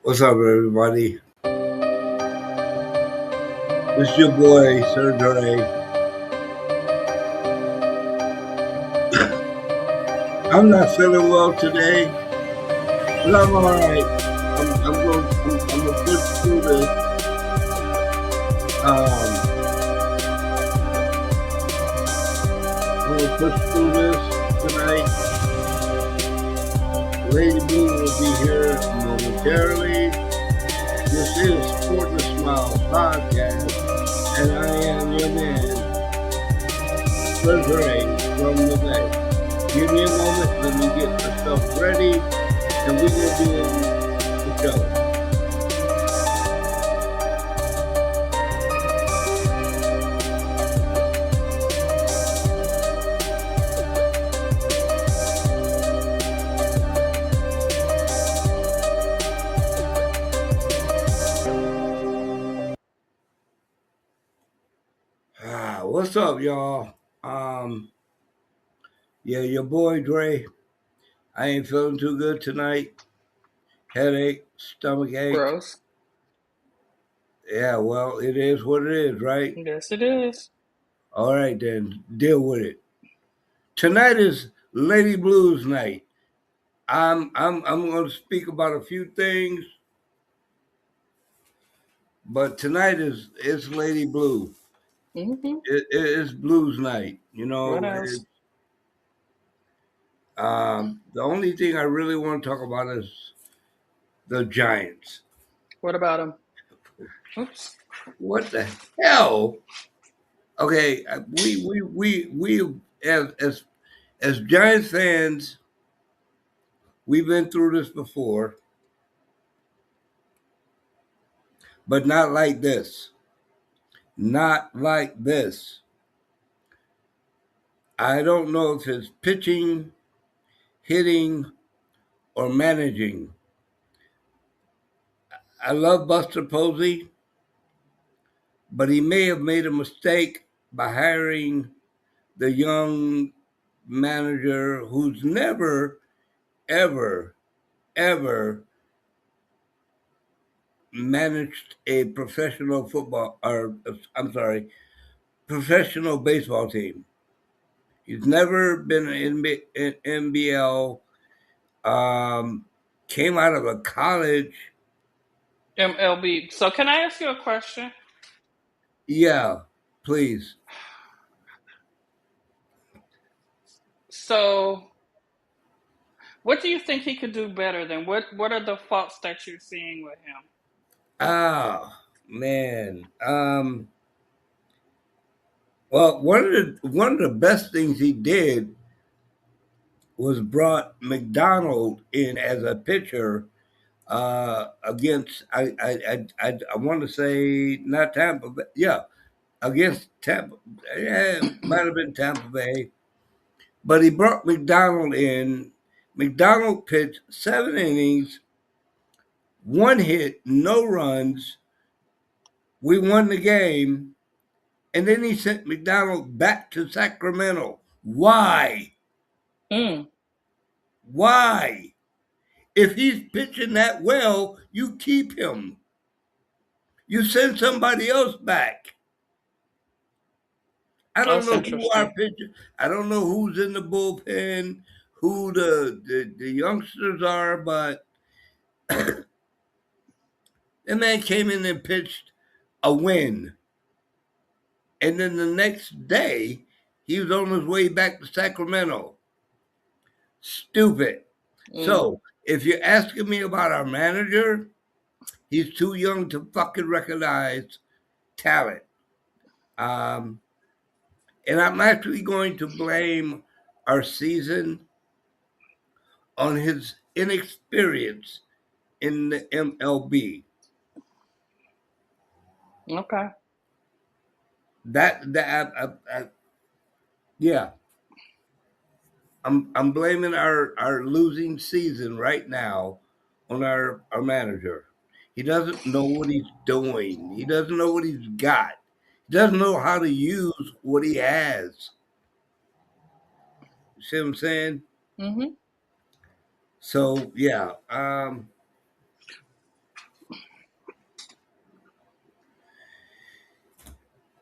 What's up, everybody? It's your boy, Sir Dre. I'm not feeling well today, but I'm all right. I'm gonna push through this. I'm gonna push through this tonight. Lady Blue will be here momentarily. This is Sport and Smile podcast, and I am your man, Sir Dre from the Bay. Give me a moment, let me get myself ready, and we're gonna do the show. What's up, y'all? Yeah, your boy Dre. I ain't feeling too good tonight. Headache, stomach ache. Gross. Yeah, well, it is what it is, right? Yes, it is. All right, then, deal with it. Tonight is Lady Blues night. I'm going to speak about a few things, but tonight is it's Lady Blue. Mm-hmm. It's Blues night. You What know, else? the only thing I really want to talk about is the Giants. What about him? Oops. What the hell? Okay, we as Giants fans, we've been through this before, but not like this. Not like this. I don't know if it's pitching, hitting, or managing. I love Buster Posey, but he may have made a mistake by hiring the young manager who's never, ever, ever managed a professional football, or I'm sorry, professional baseball team. He's never been in NBL. Came out of a college. MLB. So, can I ask you a question? Yeah, please. So, what do you think he could do better than what are the faults that you're seeing with him? Ah, man. Well, one of the best things he did was brought McDonald in as a pitcher against I want to say not Tampa, but yeah, against Tampa. Yeah, it might have been Tampa Bay, but he brought McDonald in. McDonald pitched 7 innings, 1 hit, no runs. We won the game, and then he sent McDonald back to Sacramento. Why? Mm. Why? If he's pitching that well, you keep him. You send somebody else back. I don't That's know who our interesting. pitcher. I don't know who's in the bullpen, who the youngsters are, but that man came in and pitched a win, and then the next day he was on his way back to Sacramento. Stupid. Mm. So if you're asking me about our manager, he's too young to fucking recognize talent. Um, and I'm actually going to blame our season on his inexperience in the MLB. Okay. Yeah, I'm blaming our losing season right now on our manager. He doesn't know what he's doing. He doesn't know what he's got. He doesn't know how to use what he has. You see what I'm saying? Hmm. So yeah,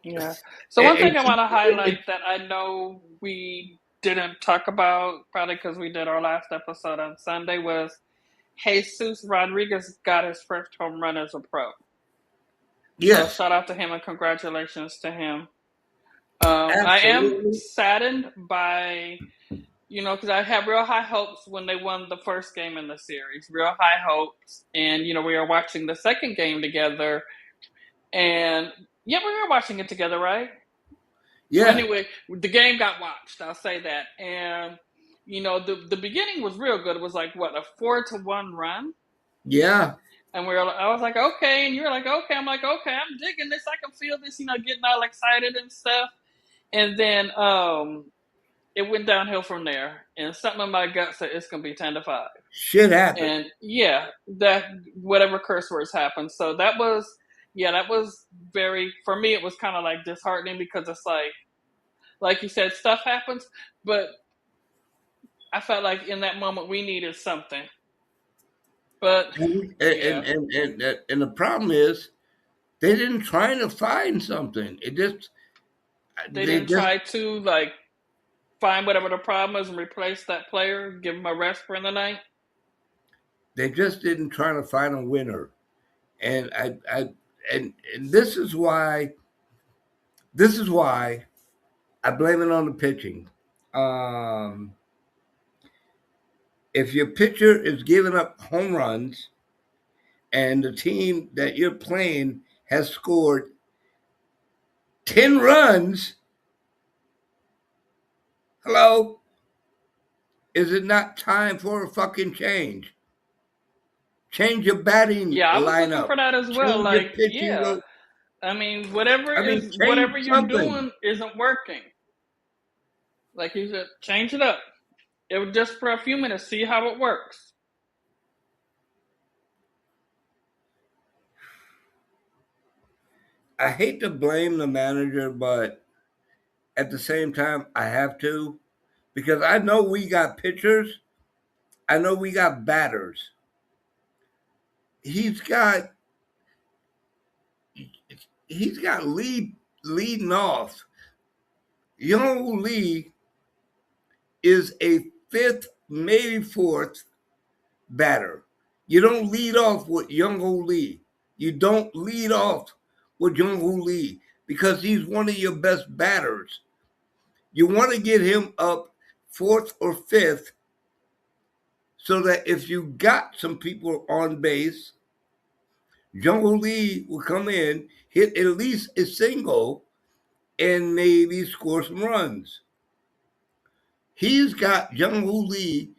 Yeah. So one and thing I want to highlight that I know we didn't talk about, probably because we did our last episode on Sunday, was Jesus Rodriguez got his first home run as a pro. So yes, shout out to him and congratulations to him. I am absolutely, saddened by, because I had real high hopes when they won the first game in the series, real high hopes. And, we were watching the second game together. And yeah, we were watching it together, right? Well, yeah, anyway, the game got watched. I'll say that. And, the beginning was real good. It was like, what, a 4-1 run? yeah. And I was like, okay. And you were like, okay. I'm like, okay, I'm digging this. I can feel this, getting all excited and stuff. And then it went downhill from there. And something in my gut said it's going to be 10-5. Shit happened. And yeah, that whatever curse words happened. So that was very, for me, it was kind of like disheartening because it's like you said, stuff happens, but I felt like in that moment we needed something. But And, yeah, and the problem is they didn't try to find something. they They didn't just try to like find whatever the problem is and replace that player, give him a rest for the night. they just didn't try to find a winner. And and this is why I blame it on the pitching. Um, if your pitcher is giving up home runs and the team that you're playing has scored 10 runs, hello, is it not time for a fucking change? Change your batting Yeah, I was looking lineup. for that as well. Change your Like, pitching. yeah, I mean, whatever I mean, is change whatever you're something. doing isn't working. Like you said, change it up. It was just for a few minutes, see how it works. I hate to blame the manager, but at the same time, I have to because I know we got pitchers. I know we got batters. He's got he's got leading off. Young Lee is a fifth, maybe fourth batter. You don't lead off with Young Lee. You don't lead off with Young Lee because he's one of your best batters. You want to get him up fourth or fifth so that if you got some people on base, Young Lee will come in, hit at least a single, and maybe score some runs. He's got Young Lee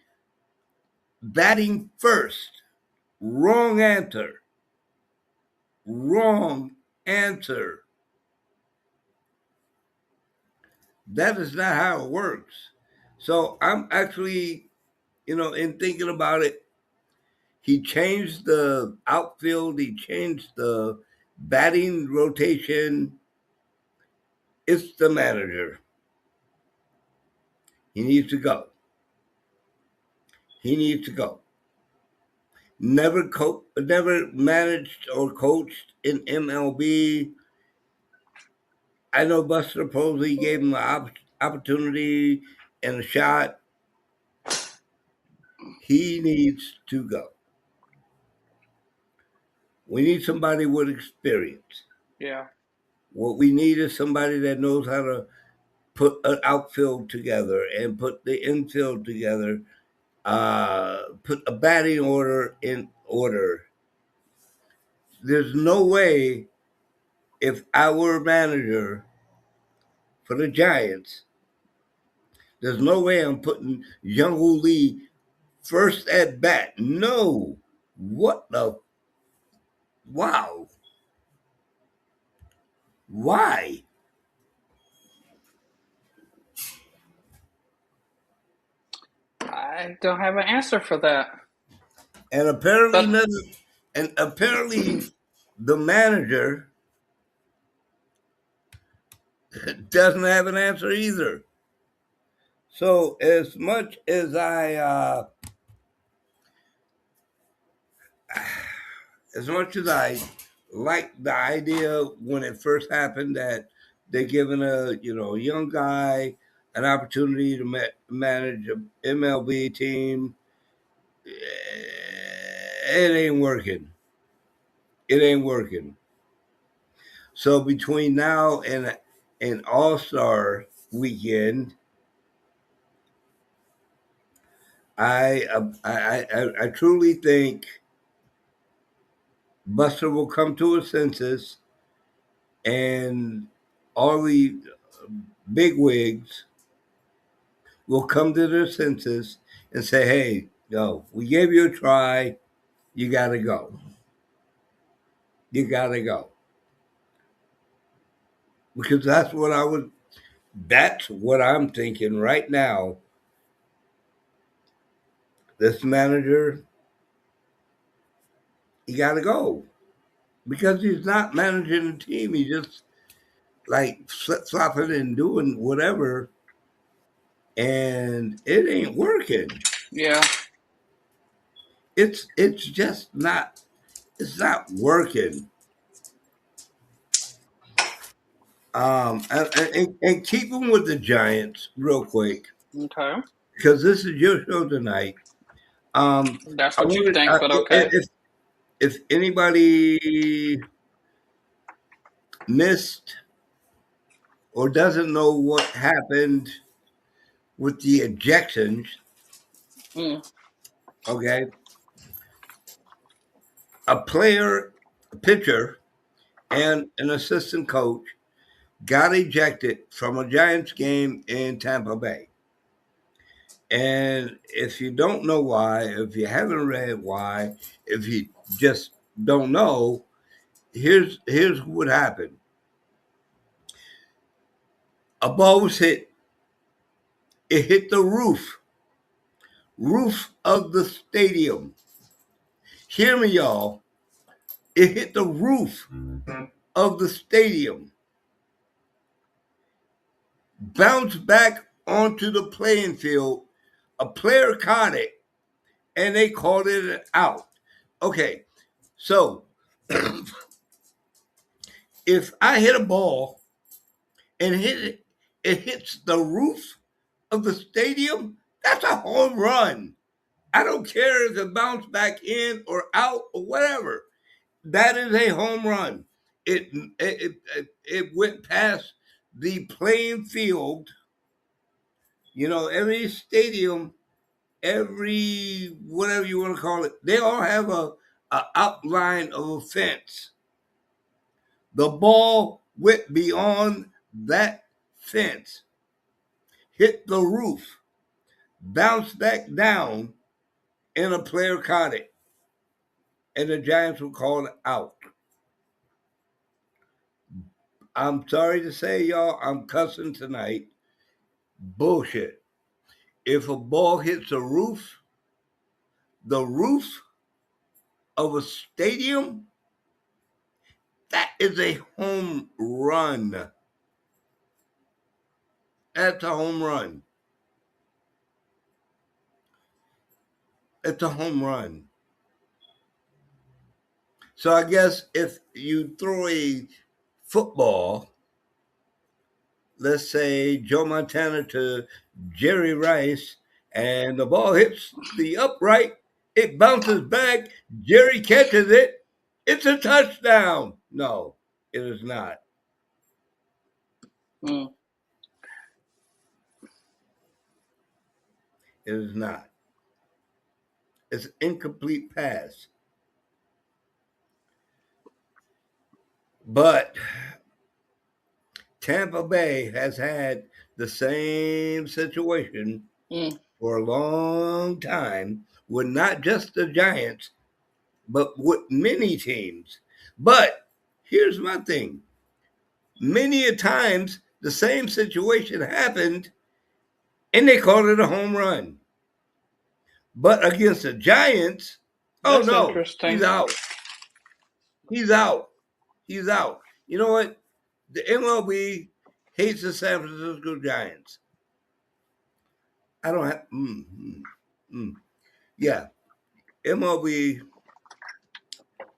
batting first. Wrong answer. Wrong answer. That is not how it works. So I'm actually, in thinking about it, he changed the outfield, he changed the batting rotation. It's the manager. He needs to go. He needs to go. Never managed or coached in MLB. I know Buster Posey gave him an opportunity and a shot. He needs to go. We need somebody with experience. Yeah. What we need is somebody that knows how to put an outfield together and put the infield together, put a batting order in order. There's no way if I were manager for the Giants, there's no way I'm putting Young Lee first at bat. No. What the? Wow. Why? I don't have an answer for that. And apparently, But none, and apparently, the manager doesn't have an answer either. So as much as I like the idea when it first happened that they're giving a young guy an opportunity to manage a MLB team, it ain't working. It ain't working. So between now and All Star weekend, I truly think Buster will come to a senses, and all the big wigs will come to their senses and say, "Hey, no, we gave you a try. You got to go. You got to go." Because That's what I'm thinking right now. This manager, he got to go because he's not managing the team. He's just like flip flopping and doing whatever, and it ain't working. yeah, It's just not. It's not working. And keeping with the Giants real quick okay, because this is your show tonight. that's I what you wanted think. But okay. if anybody missed or doesn't know what happened with the ejections, Mm, okay, a pitcher, and an assistant coach got ejected from a Giants game in Tampa Bay. And if you don't know why, if you haven't read why, if you just don't know, here's what happened. A ball was hit. It hit the roof of the stadium. Hear me, y'all. It hit the roof of the stadium, bounced back onto the playing field. A player caught it, and they called it an out. Okay, so if I hit a ball and it hits the roof of the stadium, that's a home run. I don't care if it bounced back in or out or whatever. That is a home run. It went past the playing field. Every stadium, every whatever you want to call it, they all have a outline of a fence. The ball went beyond that fence, hit the roof, bounced back down, and a player caught it. And the Giants were called out. I'm sorry to say, y'all, I'm cussing tonight. Bullshit. If a ball hits the roof of a stadium, that is a home run. That's a home run. It's a home run. So I guess if you throw a football, let's say Joe Montana to Jerry Rice, and the ball hits the upright, it bounces back, Jerry catches it, it's a touchdown. No, it is not. mm, It is not. It's an incomplete pass. But Tampa Bay has had the same situation mm, for a long time with not just the Giants, but with many teams. But here's my thing. Many a times the same situation happened and they called it a home run. But against the Giants, oh That's no, he's interesting. out. He's out. He's out. You know what? The MLB hates the San Francisco Giants. I don't have. Yeah, MLB,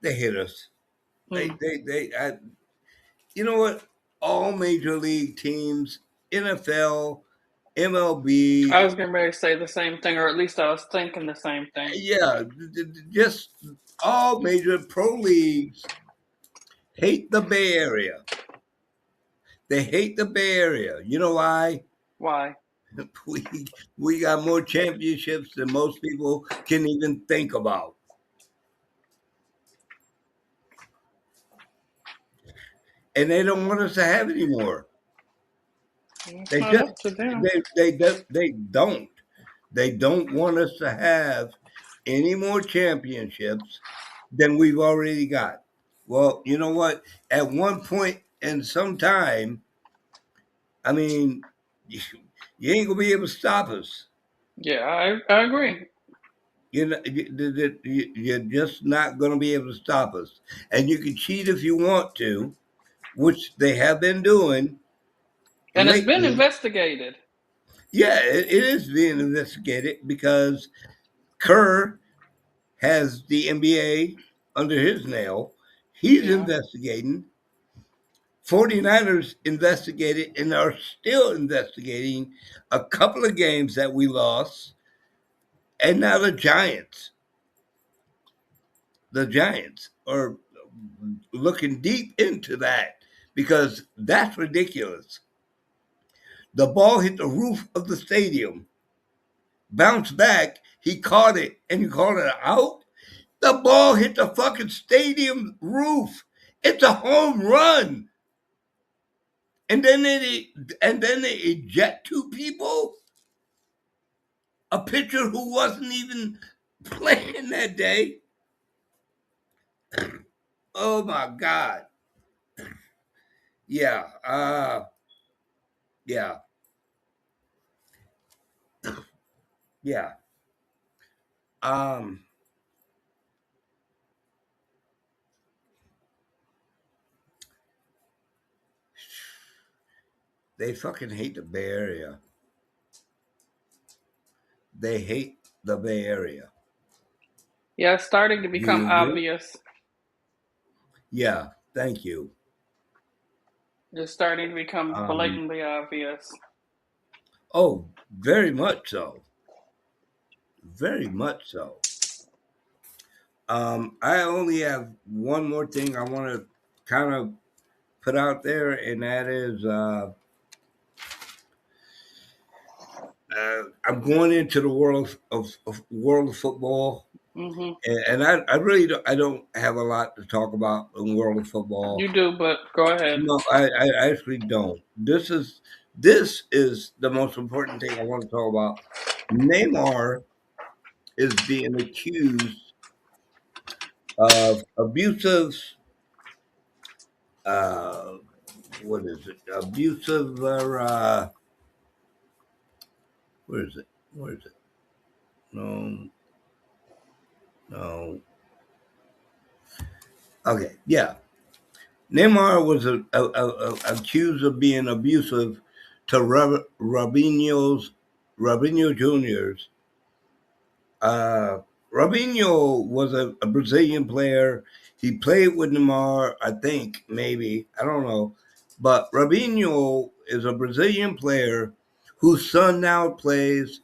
they hit us. Hmm. You know what? All major league teams, NFL, I MLB, was getting ready to say the same thing, or at least I was thinking the same thing. yeah, just all major pro leagues hate the Bay Area. They hate the Bay Area. You know why? Why? We we got more championships than most people can even think about, and they don't want us to have any more. It's They not just up to them. they don't. They don't want us to have any more championships than we've already got. Well, you know what? At one point in some time, I mean, you ain't gonna be able to stop us. Yeah, I agree. You're just not gonna be able to stop us. And you can cheat if you want to, which they have been doing And it's been lately. investigated. Yeah, it is being investigated because Kerr has the NBA under his nail. He's Yeah. investigating. 49ers investigated and are still investigating a couple of games that we lost. And now the Giants. The Giants are looking deep into that because that's ridiculous. The ball hit the roof of the stadium, bounced back, he caught it, and you call it out? The ball hit the fucking stadium roof. It's a home run. And then they eject two people, a pitcher who wasn't even playing that day. Oh my god. Yeah. Yeah. Yeah. Um they fucking hate the Bay Area. They hate the Bay Area. Yeah, it's starting to Do become you agree? obvious. Yeah, thank you. It's starting to become Um blatantly obvious. oh, very much so. Very much so. I only have one more thing I want to kind of put out there, and that is I'm going into the world of football, Hmm. and I really I don't have a lot to talk about in world of football. You do, but go ahead. No, I actually don't. This is the most important thing I want to talk about. Neymar is being accused of abusive. Uh, what is it? Abusive. Where is it? Where is it? No, no. Okay, yeah. Neymar was accused of being abusive to Robinho Juniors. Uh, Robinho was a Brazilian player. He played with Neymar, I think, maybe I don't know, but Robinho is a Brazilian player whose son now plays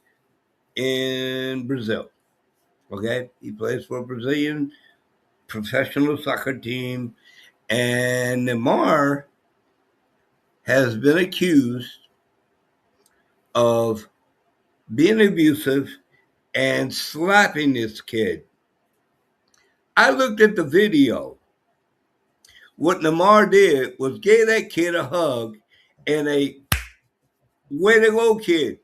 in Brazil. Okay, he plays for a Brazilian professional soccer team, and Neymar has been accused of being abusive and slapping this kid. I looked at the video. What Neymar did was gave that kid a hug and a way to go, kid,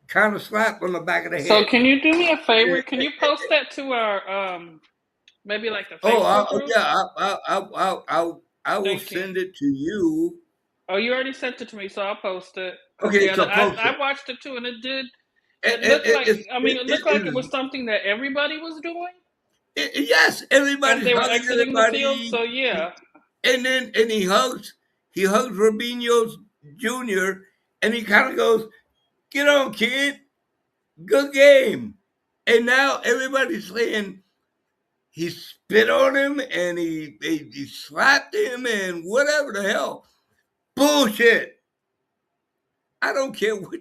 kind of slap on the back of the So head. can you do me a favor? Can you post that to our maybe like the Oh, Facebook group? yeah, I will Thank you. send it to you. Oh, you already sent it to me, so I'll post it. Cause Okay, yeah, so post I it. watched it too, and It looked like, I mean, it looked it like it was is. something that everybody was doing, Yes, and everybody's they were hugging exiting the field. everybody. So yeah, And he hugs Robinho Jr. and he kind of goes, "Get on, kid, good game." And now everybody's saying he spit on him and he slapped him and whatever the hell. Bullshit. I don't care what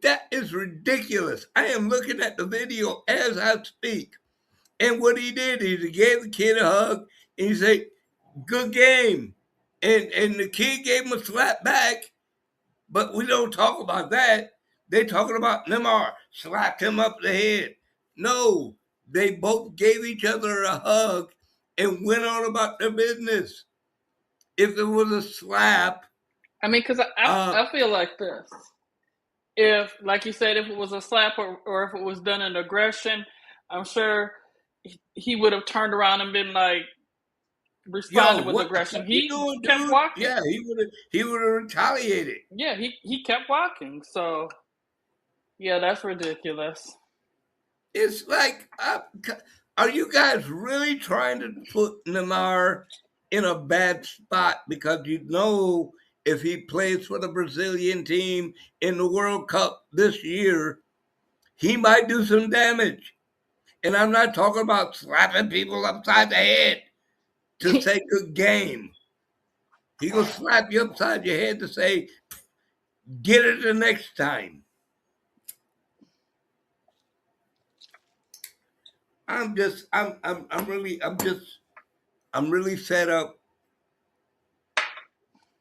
that is ridiculous. I am looking at the video as I speak. And what he did is he gave the kid a hug and he said, "Good game." And the kid gave him a slap back, but we don't talk about that. They're talking about Neymar slapped him up the head. No, they both gave each other a hug and went on about their business. If it was a slap, I mean, because uh, I feel like this. If, like you said, if it was a slap or if it was done in aggression, I'm sure he would have turned around and been like yo, responded with what the aggression. fuck you He doing, kept dude? walking. Yeah, he would have retaliated. Yeah, he kept walking. So yeah, that's ridiculous. It's like, are you guys really trying to put Neymar in a bad spot because you know if he plays for the Brazilian team in the World Cup this year, he might do some damage. And I'm not talking about slapping people upside the head to say good game. He gonna slap you upside your head to say get it the next time. I'm really fed up.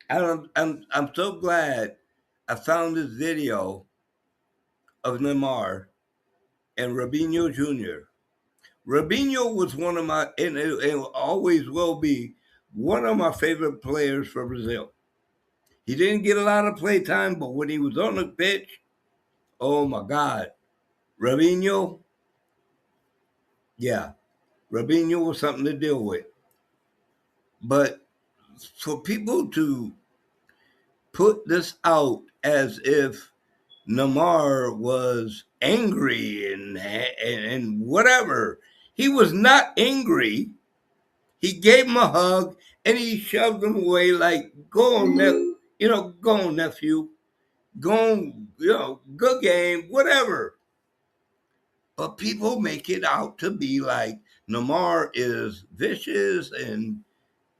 I'm so glad I found this video of Neymar and Robinho Jr. Robinho was one of my, and it always will be, one of my favorite players for Brazil. He didn't get a lot of play time, but when he was on the pitch, oh my God. Robinho, yeah, Robinho was something to deal with. But for people to put this out as if Neymar was angry and whatever. He was not angry. He gave him a hug and he shoved him away like, "Go on, go on, nephew, go on, good game, whatever." But people make it out to be like Neymar is vicious and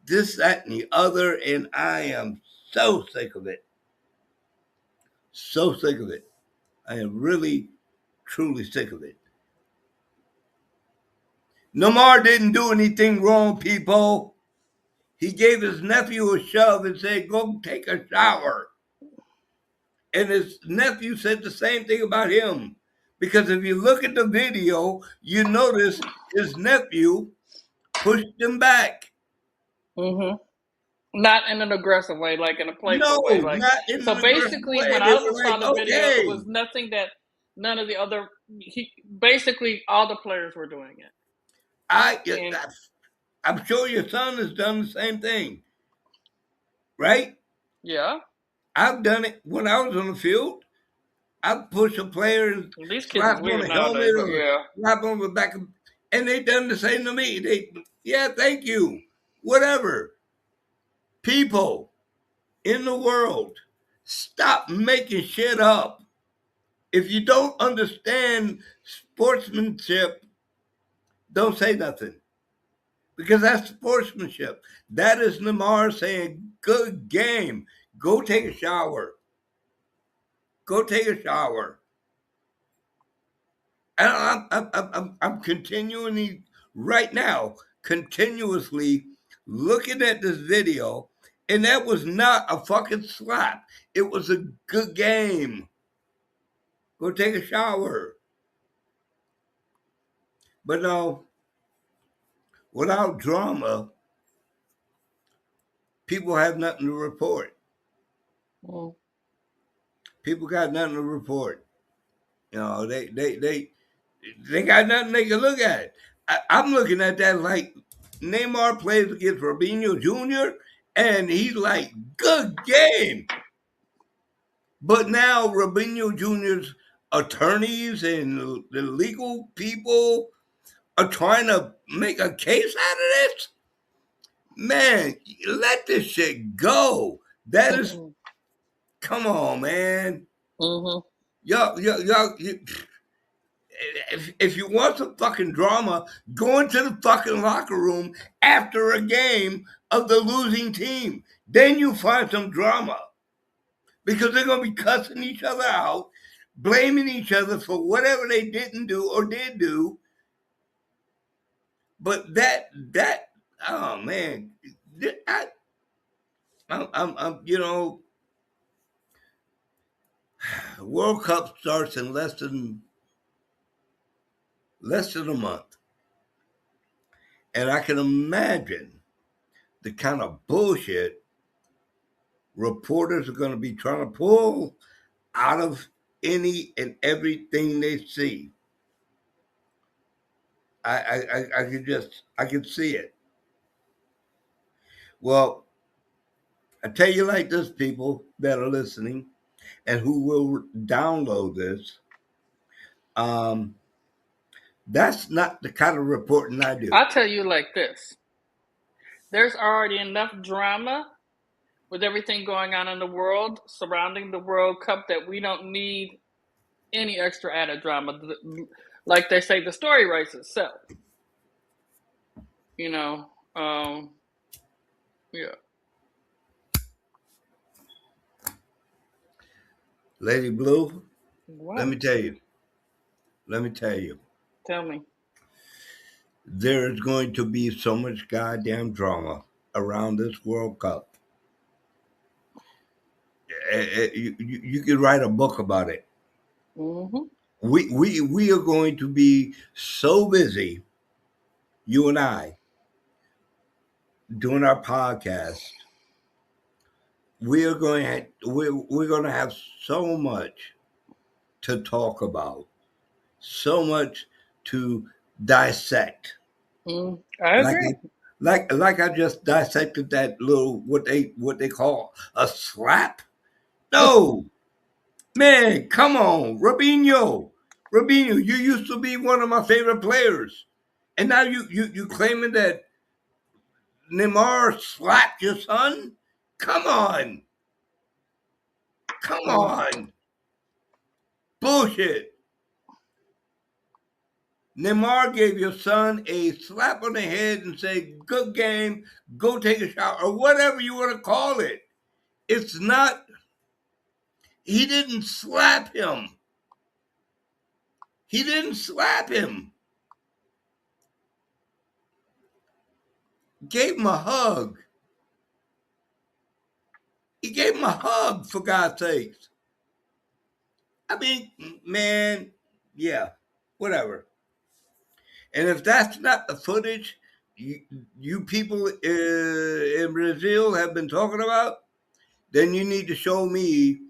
this, that, and the other, and I am so sick of it. So sick of it. I am really, truly sick of it. Neymar didn't do anything wrong, people. He gave his nephew a shove and said, "Go take a shower." And his nephew said the same thing about him. Because if you look at the video, you notice his nephew pushed him back. Mm-hmm. Not in an aggressive way, like in a playful way. No, Like, not in so an aggressive basically, way. when They I were saw like, the video, it okay. was nothing that none of the other. Basically all the players were doing it, I, and I'm sure your son has done the same thing, right? yeah, I've done it when I was on the field. I push a player and these kids is slap on weird the nowadays. helmet But or yeah, slap on the back of, and they done the same to me. Yeah, thank you. Whatever. People in the world, stop making shit up. If you don't understand sportsmanship, don't say nothing. Because that's sportsmanship. That is Neymar saying, good game. Go take a shower. Go take a shower. And I'm continually, right now, continuously looking at this video, and that was not a fucking slap. It was a good game. Go take a shower. But no, without drama, people have nothing to report. mm. People got nothing to report. They got nothing they can look at. I'm looking at that like Neymar plays against Robinho Jr. and he's like, good game. But now Robinho Jr.'s attorneys and the legal people are trying to make a case out of this. Man, let this shit go. That is, Mm-hmm. come on, man. Mm-hmm. Y'all, if you want some fucking drama, go into the fucking locker room after a game of the losing team. Then you find some drama because they're gonna be cussing each other out, blaming each other for whatever they didn't do or did do. But that oh man, I, I'm World Cup starts in less than a month, and I can imagine the kind of bullshit reporters are going to be trying to pull out of any and everything they see. I could see it. Well, I tell you like this, people that are listening and who will download this. Um, that's not the kind of reporting I do. I'll tell you like this. There's already enough drama with everything going on in the world surrounding the World Cup that we don't need any extra added drama. Like they say, the story writes itself. You know, yeah. Lady Blue, let What? me tell you. Let me tell you. Tell me. There's going to be so much goddamn drama around this World Cup. You could write a book about it. Mm-hmm. We are going to be so busy, you and I, doing our podcast. We're going to have so much to talk about, so much to dissect. I Like agree. I, like I just dissected that little what they call a slap. No, man, come on, Robinho, you used to be one of my favorite players, and now you claiming that Neymar slapped your son? Come on, come Mm. on, bullshit. Neymar gave your son a slap on the head and say, "Good game, go take a shower," or whatever you want to call it. It's not. He didn't slap him. He didn't slap him. Gave him a hug. He gave him a hug, for God's sakes. I mean, man, yeah, whatever. And if that's not the footage you, you people in Brazil have been talking about, then you need to show me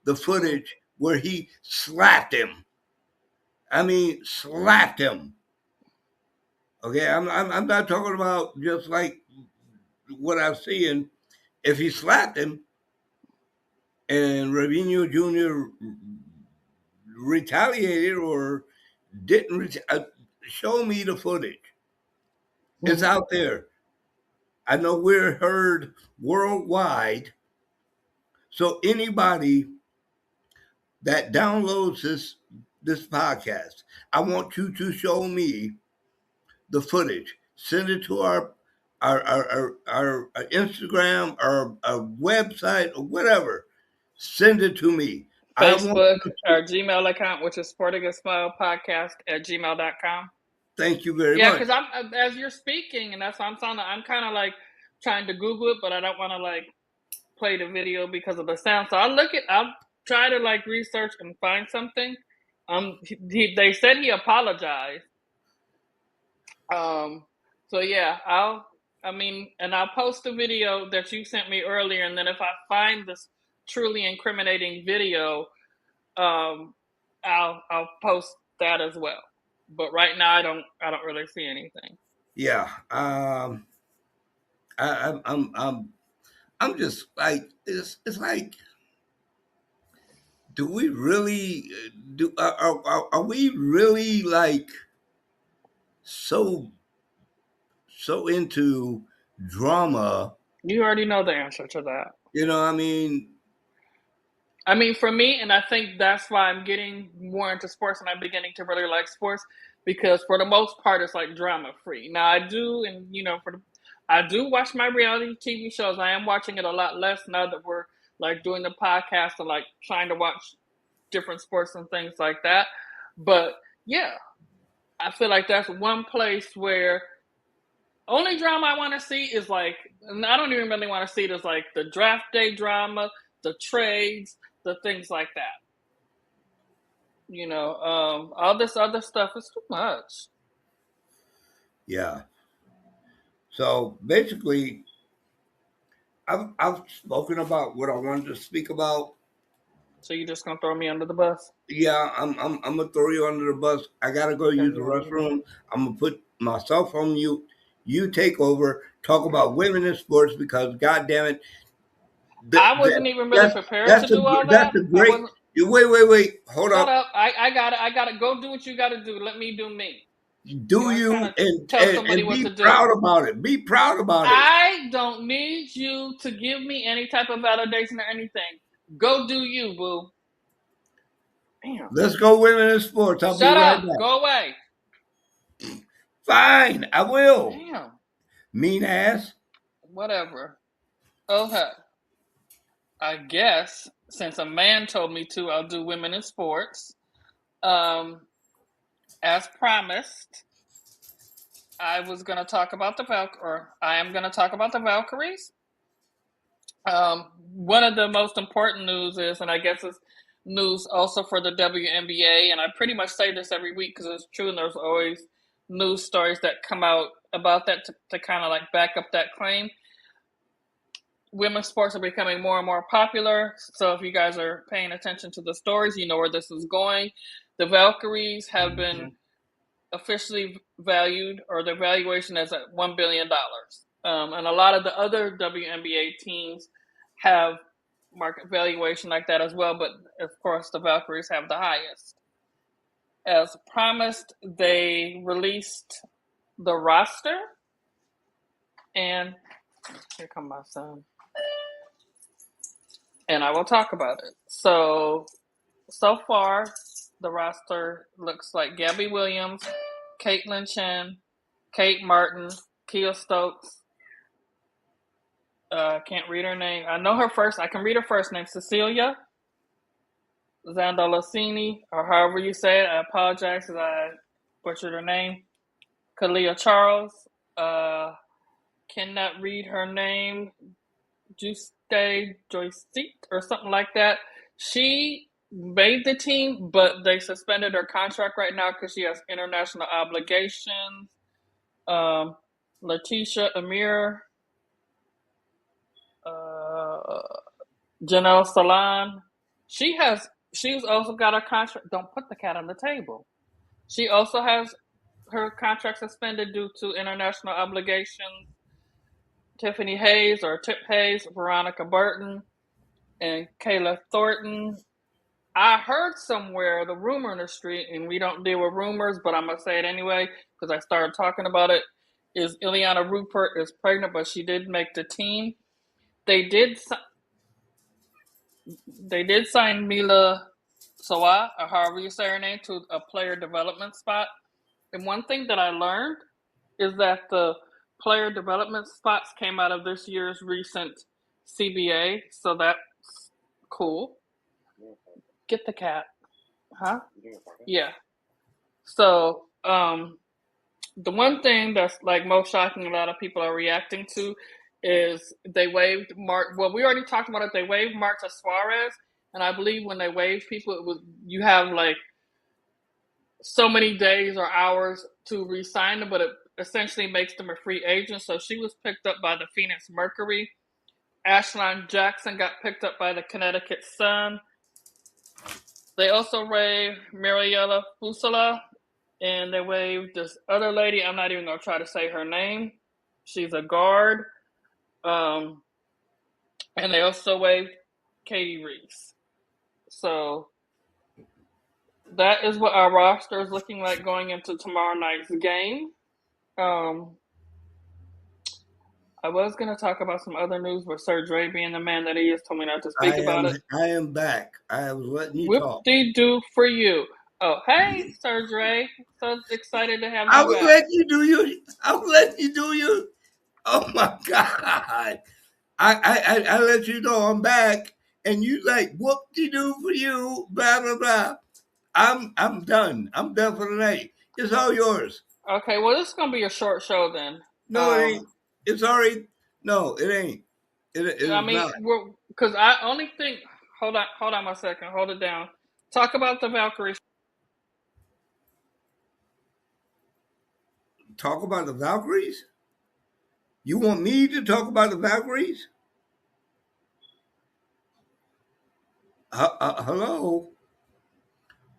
the Mm. footage where he slapped him. I mean, slapped him. Okay, I'm not talking about just like what I'm seeing. If he slapped him and Robinho Jr. retaliated or didn't show me the footage. It's Mm. out there. I know we're heard worldwide. So anybody that downloads this podcast, I want you to show me the footage. Send it to our Instagram, our website, or whatever. Send it to me. I want Facebook, you to our see. Gmail account, which is sporting a smile podcast at gmail.com. Thank you very Yeah, much. because as you're speaking, and that's why I'm kind of like trying to Google it, but I don't want to like play the video because of the sound. So I'll try to like research and find something. They said he apologized. Um, so yeah, and I'll post the video that you sent me earlier, and then if I find this truly incriminating video, um, I'll post that as well. But right now, I don't really see anything. Yeah. I'm just like it's like do we really do? Are we really like so into drama? You already know the answer to that. I mean, I mean, for me, and I think that's why I'm getting more into sports and I'm beginning to really like sports because for the most part, it's like drama free. Now, I do, and I do watch my reality TV shows. I am watching it a lot less now that we're like doing the podcast and like trying to watch different sports and things like that. But yeah, I feel like that's one place where only drama I want to see is like, and I don't even really want to see it as like the draft day drama, the trades, the things like that. All this other stuff is too much. yeah. So basically, I've spoken about what I wanted to speak about. So you just gonna throw me under the bus? Yeah, I'm gonna throw you under the bus. I gotta go Okay, use the restroom. I'm gonna put myself on mute. You take over. Talk about women in sports because, God damn it, I wasn't even really that's prepared to do all that's that. a I great. wasn't. Wait. Hold Shut up. up. I got it. I got to go do what you got to do. Let me do me. You Do ain't trying you to tell somebody and what be to do. proud about it. Be proud about it. I don't need you to give me any type of validation or anything. Go do you, boo. Damn. Let's go women in sports. I'll be Shut right up. back. Go away. Fine, I will. Damn. Mean ass. Whatever. Okay. I guess since a man told me to, I'll do women in sports. Um, as promised, I was going to talk about I am going to talk about the Valkyries. One of the most important news is, and I guess it's news also for the WNBA, and I pretty much say this every week because it's true, and there's always news stories that come out about that to kind of like back up that claim. Women's sports are becoming more and more popular. So if you guys are paying attention to the stories, you know where this is going. The Valkyries have been officially valued, or their valuation is at $1 billion. And a lot of the other WNBA teams have market valuation like that as well. But of course, the Valkyries have the highest. As promised, they released the roster. And here comes my son. And I will talk about it. So far, the roster looks like Gabby Williams, Caitlin Chen, Kate Martin, Kia Stokes. Can't read her name. I know her first. I can read her first name, Cecilia Zandolasini, or however you say it. I apologize if I butchered her name. Kalia Charles. Cannot read her name. Juste Joystick or something like that. She made the team, but they suspended her contract right now because she has international obligations. Letitia Amir, uh, Janelle Salan. She's also got a contract. Don't put the cat on the table. She also has her contract suspended due to international obligations. Tiffany Hayes or Tip Hayes, Veronica Burton, and Kayla Thornton. I heard somewhere the rumor in the street, and we don't deal with rumors, but I'm gonna say it anyway because I started talking about it. Is Ileana Rupert is pregnant, but she did make the team. They did. They did sign Mila Sawa, or however you say her name, to a player development spot. And one thing that I learned is that the player development spots came out of this year's recent CBA, so that's cool. Get the cat, huh? Yeah. So, the one thing that's like most shocking, a lot of people are reacting to, is they waived Mark. Well, we already talked about it. They waived Marta Suarez, and I believe when they waive people, it was you have like so many days or hours to re-sign them, but it essentially makes them a free agent. So she was picked up by the Phoenix Mercury. Ashlyn Jackson got picked up by the Connecticut Sun. They also waived Mariella Fusala, and they waived this other lady. I'm not even going to try to say her name. She's a guard. And they also waived Katie Reese. So that is what our roster is looking like going into tomorrow night's game. Um, I was going to talk about some other news, but Sir Dre, being the man that he is, told me not to speak about it. I am back. I was letting you Whoop talk. de doo for you. Oh, hey, Sir Dre. So excited to have I you was back. letting you do you. I was letting you do you. Oh my God. I let you know I'm back, and you like whoop de doo for you, blah blah blah. I'm done. I'm done for the night. It's all yours. Okay, well, this is going to be a short show then. No, it ain't. It's already. No, it ain't. It I is mean, not. because I only think. Hold on a second. Hold it down. Talk about the Valkyries. Talk about the Valkyries. You want me to talk about the Valkyries? Hello.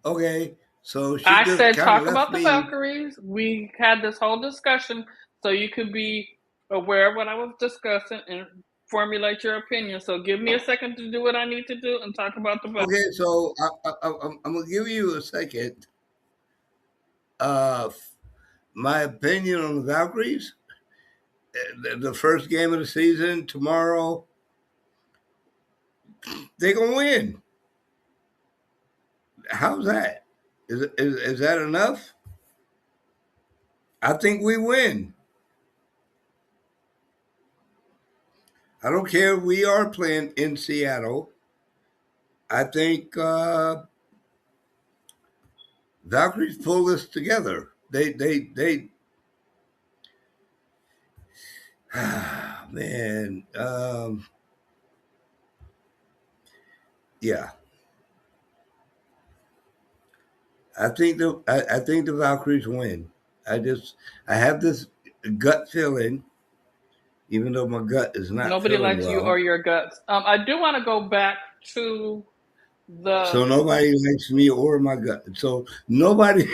Okay. So she I just said kind of talk left about the me. Valkyries. We had this whole discussion so you could be aware of what I was discussing and formulate your opinion. So give me a second to do what I need to do and talk about the Valkyries. Okay, so I'm gonna give you a second. Uh, my opinion on the Valkyries. The first game of the season tomorrow. They gonna win. How's that? Is that enough? I think we win. I don't care if we are playing in Seattle. I think Valkyries pull this together. They man, yeah. I think the Valkyries win. I have this gut feeling, even though my gut is not Nobody feeling likes you well. or your guts. I do want to go back to the. So nobody likes me or my gut. So nobody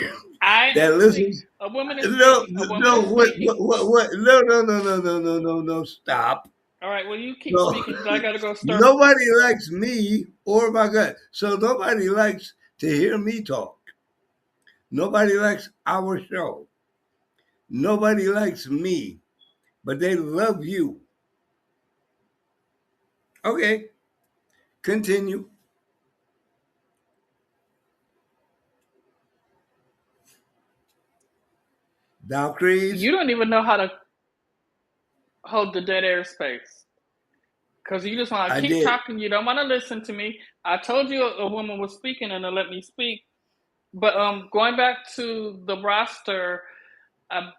I that speak. listens. A woman is No, speaking. A woman no, is speaking. what? No, no, no, no, no, no, no, no. Stop. All right. Well, you keep No, speaking because I got to go start. nobody likes me or my gut. So nobody likes to hear me talk. Nobody likes our show. Nobody likes me, but they love you. Okay, continue. You Valkyries, don't even know how to hold the dead air space. Because you just want to I keep did. talking. You don't want to listen to me. I told you a woman was speaking and to let me speak. But going back to the roster, I,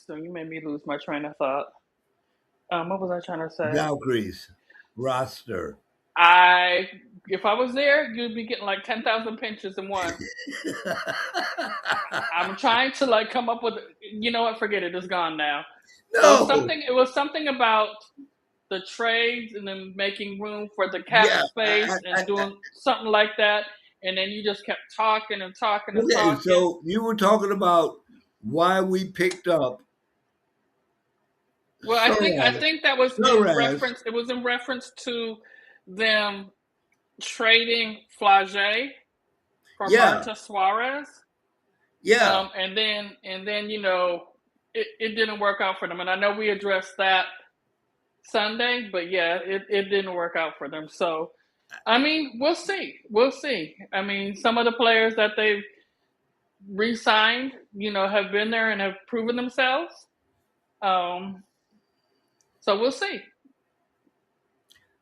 so you made me lose my train of thought. What was I trying to say? Valkyries roster. I if I was there, you'd be getting like 10,000 pinches in one. I'm trying to like come up with. You know what? Forget it. It's gone now. It was No, something. It was something about the trades and then making room for the cap yeah. space and doing something like that. And then you just kept talking and talking and Okay, talking. so you were talking about why we picked up Well, I Soros. think that was in Soros. reference. It was in reference to them trading Flage for Yeah, Marta Suarez. yeah. And then it didn't work out for them. And I know we addressed that Sunday, but yeah, it didn't work out for them. So I mean, we'll see. We'll see. I mean, some of the players that they've re-signed, have been there and have proven themselves. Um, so we'll see.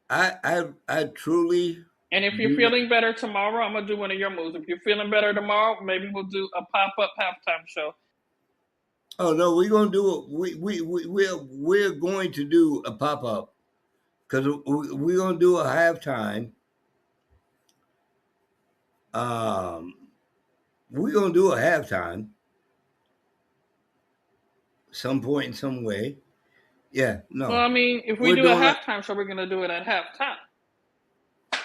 I truly And if you're do. feeling better tomorrow, I'm gonna do one of your moves. If you're feeling better tomorrow, maybe we'll do a pop-up halftime show. Oh no, we're gonna do it. We're going to do a pop up because we're gonna do a halftime. Um, we're gonna do a halftime some point in some way. Yeah, Well, no, I mean, if we we're do a doing it. halftime show, we're gonna do it at halftime,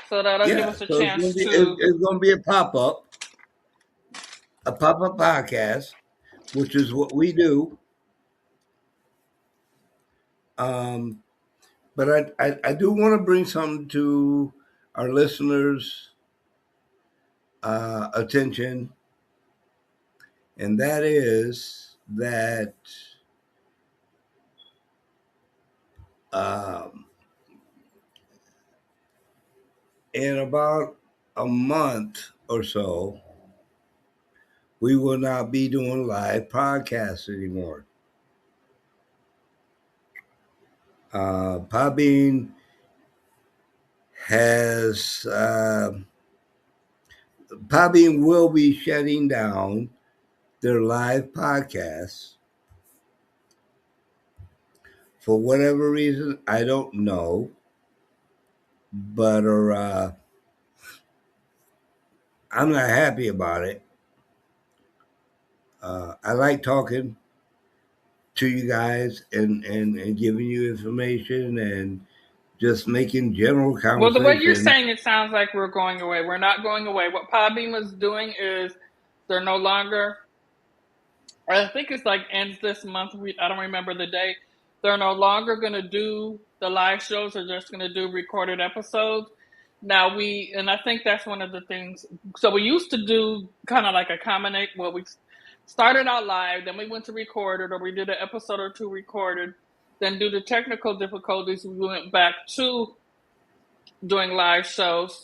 so that'll give Yeah, us a so chance to. it's gonna be a pop up podcast, which is what we do. Um, but I do want to bring something to our listeners. attention, and that is that um, in about a month or so, we will not be doing live podcasts anymore. Podbean has Podbean will be shutting down their live podcasts for whatever reason. I don't know, but I'm not happy about it. I like talking to you guys and giving you information and just making general Well, the way you're conversation. saying it sounds like we're going away. We're not going away. What Podbeam is doing is they're no longer, I think it's like ends this month. I don't remember the date. They're no longer going to do the live shows. They're just going to do recorded episodes. Now and I think that's one of the things. So we used to do kind of like a combination. Well, we started out live, then we went to recorded, or we did an episode or two recorded. Then due to technical difficulties, we went back to doing live shows.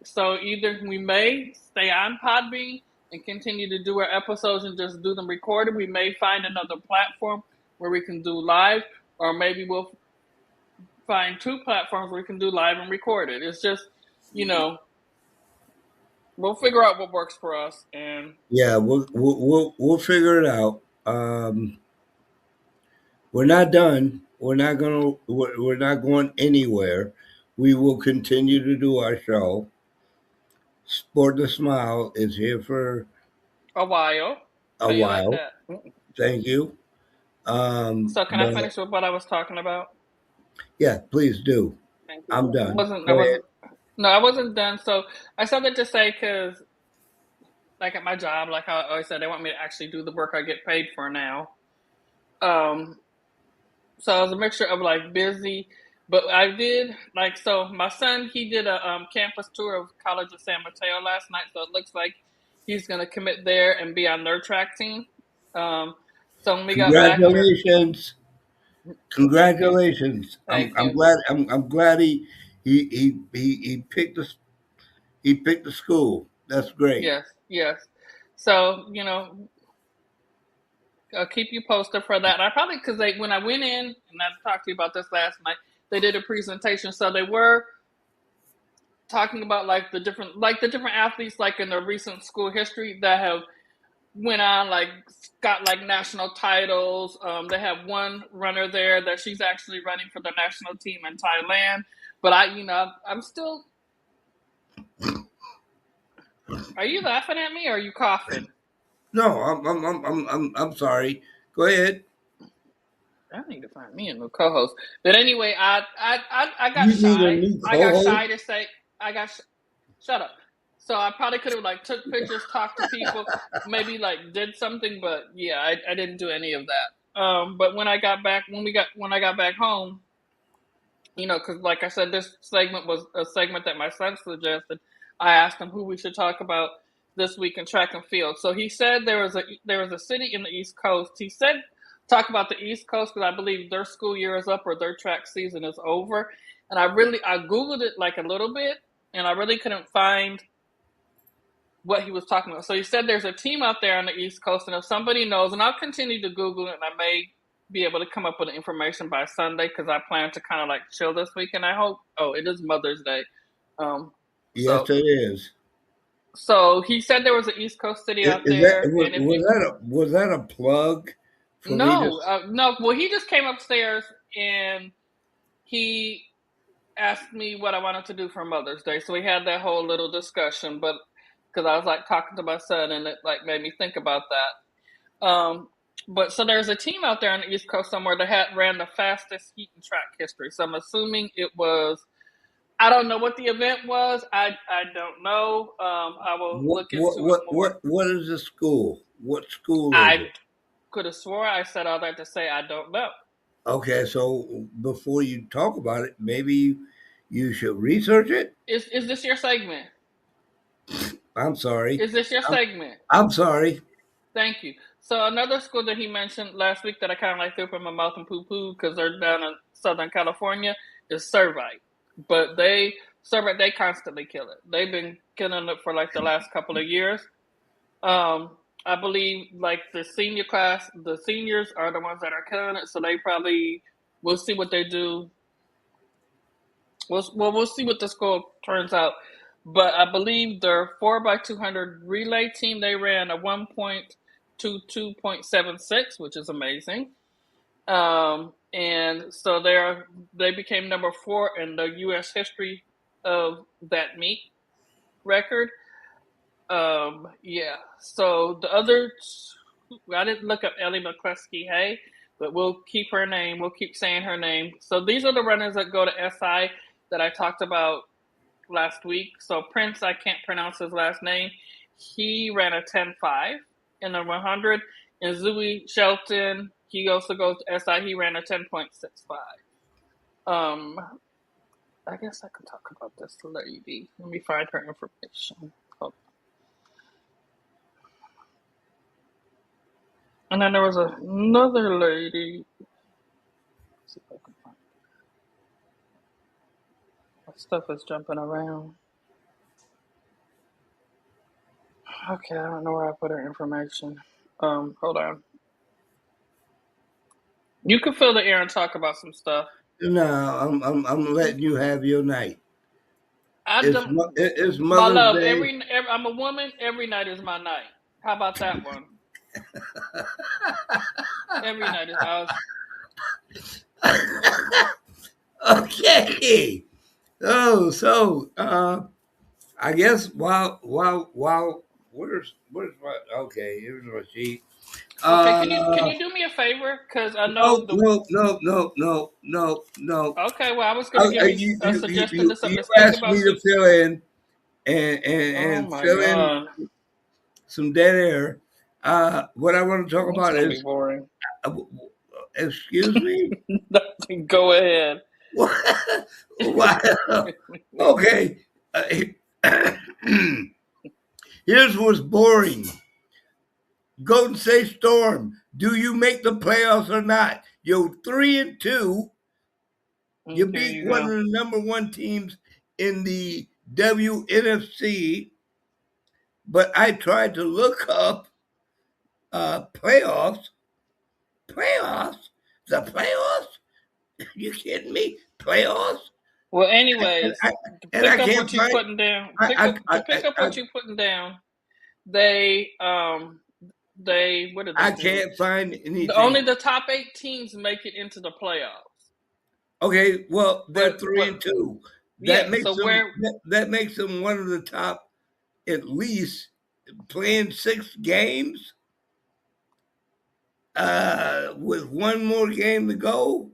So either we may stay on Podbean and continue to do our episodes and just do them recorded. We may find another platform where we can do live, or maybe we'll find two platforms where we can do live and recorded. It's just, you know, we'll figure out what works for us. And Yeah, we'll figure it out. We're not done. We're not going anywhere. We will continue to do our show. Sport the Smile is here for a while. a How you like while. that? Thank you. So can I But finish with what I was talking about? yeah, please do. Thank you. I'm I done. wasn't. I Go ahead. wasn't. No, I wasn't done. So I said that to say because like at my job, like I always said, they want me to actually do the work I get paid for now. Um, so it was a mixture of like busy, but I did like so. My son he did a campus tour of College of San Mateo last night, so it looks like he's gonna commit there and be on their track team. Um, so when we got back, Congratulations. thank you, Congratulations. thank I'm you. glad I'm glad he he picked the school. That's great. Yes, yes. So I'll keep you posted for that. I probably because they when I went in and I talked to you about this last night, they did a presentation, so they were talking about like the different athletes like in their recent school history that have went on like got like national titles. They have one runner there that she's actually running for the national team in Thailand. But I'm still. Are you laughing at me or are you coughing? No, I'm sorry. Go ahead. I need to find me a new co-host. But anyway, I got You need a shy. new I got co-host. shy to say I got. Shut up. So I probably could have like took pictures, talked to people, maybe like did something, but yeah, I didn't do any of that. But when I got back, when I got back home, because like I said, this segment was a segment that my son suggested. I asked him who we should talk about this week in track and field. So he said there was a city in the East Coast. He said talk about the East Coast because I believe their school year is up or their track season is over. And I googled it like a little bit, and I really couldn't find what he was talking about. So he said there's a team out there on the East Coast, and if somebody knows, and I'll continue to Google it, and I may be able to come up with the information by Sunday because I plan to kind of like chill this week, and I hope. Oh, it is Mother's Day, um, Yes, so it is. he said there was an East Coast city out Is that there, and if you was that a plug for me to? no, well he just came upstairs and he asked me what I wanted to do for Mother's Day, so we had that whole little discussion, but because I was like talking to my son, and it like made me think about that. But so there's a team out there on the East Coast somewhere that ran the fastest heat in track history. So I'm assuming it was. I don't know what the event was. I don't know. I will look into it more. What is the school? What school is I it? could have swore I said all that to say I don't know. Okay, so before you talk about it, maybe you should research it. Is this your segment? I'm sorry. Is this your I'm, segment? I'm sorry. Thank you. So another school that he mentioned last week that I kind of like threw up in my mouth and poo poo because they're down in Southern California is Servite. But Servite, they constantly kill it. They've been killing it for like the last couple of years. I believe like the senior class, the seniors are the ones that are killing it. So they probably we'll see what they do. We'll see what the score turns out. But I believe their 4x200 relay team they ran a 1.22.76, which is amazing. And so they became number 4 in the U.S. history of that meet record. Yeah. So the other, I didn't look up Ellie McCluskey Hay, but we'll keep her name. We'll keep saying her name. So these are the runners that go to SI that I talked about last week. So Prince, I can't pronounce his last name. He ran a 10.5 in the 100. And Zooey Shelton, he also goes to SI. He ran a 10.65. I guess I could talk about this lady. Let me find her information. Hold on. And then there was another lady. Let's see if I can find my stuff is jumping around. Okay, I don't know where I put her information. Hold on. You can fill the air and talk about some stuff. No, I'm letting you have your night. I don't, It's my Mother's love. Day. I'm a woman. Every night is my night. How about that one? Every night is ours. Okay. Oh, so I guess while where's my okay? Here's my sheet. Okay, Uh, can you do me a favor? Cause I no, know the. no, no, no, no, no, no. Okay, well, I was gonna give you a suggestion to You something to think asked about. me So, to fill in oh and my fill in god, some dead air. What I want to talk it's about gonna be is, boring. uh, excuse me. Go ahead. Wow. Okay. Here's what's boring. Golden State Storm. Do you make the playoffs or not? You're 3-2. You Okay, beat you one of go. the number one teams in the WNFC. But I tried to look up playoffs. Playoffs? The playoffs? You kidding me? Playoffs? Well, And anyways, I, to and I pick up can't what you find. putting down. Pick I, up I, to pick I, up I, what you putting down. They what did they I do? can't find Only anything. the top 8 teams make it into the playoffs. Okay, well they're three But and two. yeah. So where That makes them one of the top at least playing 6 games with one more game to go.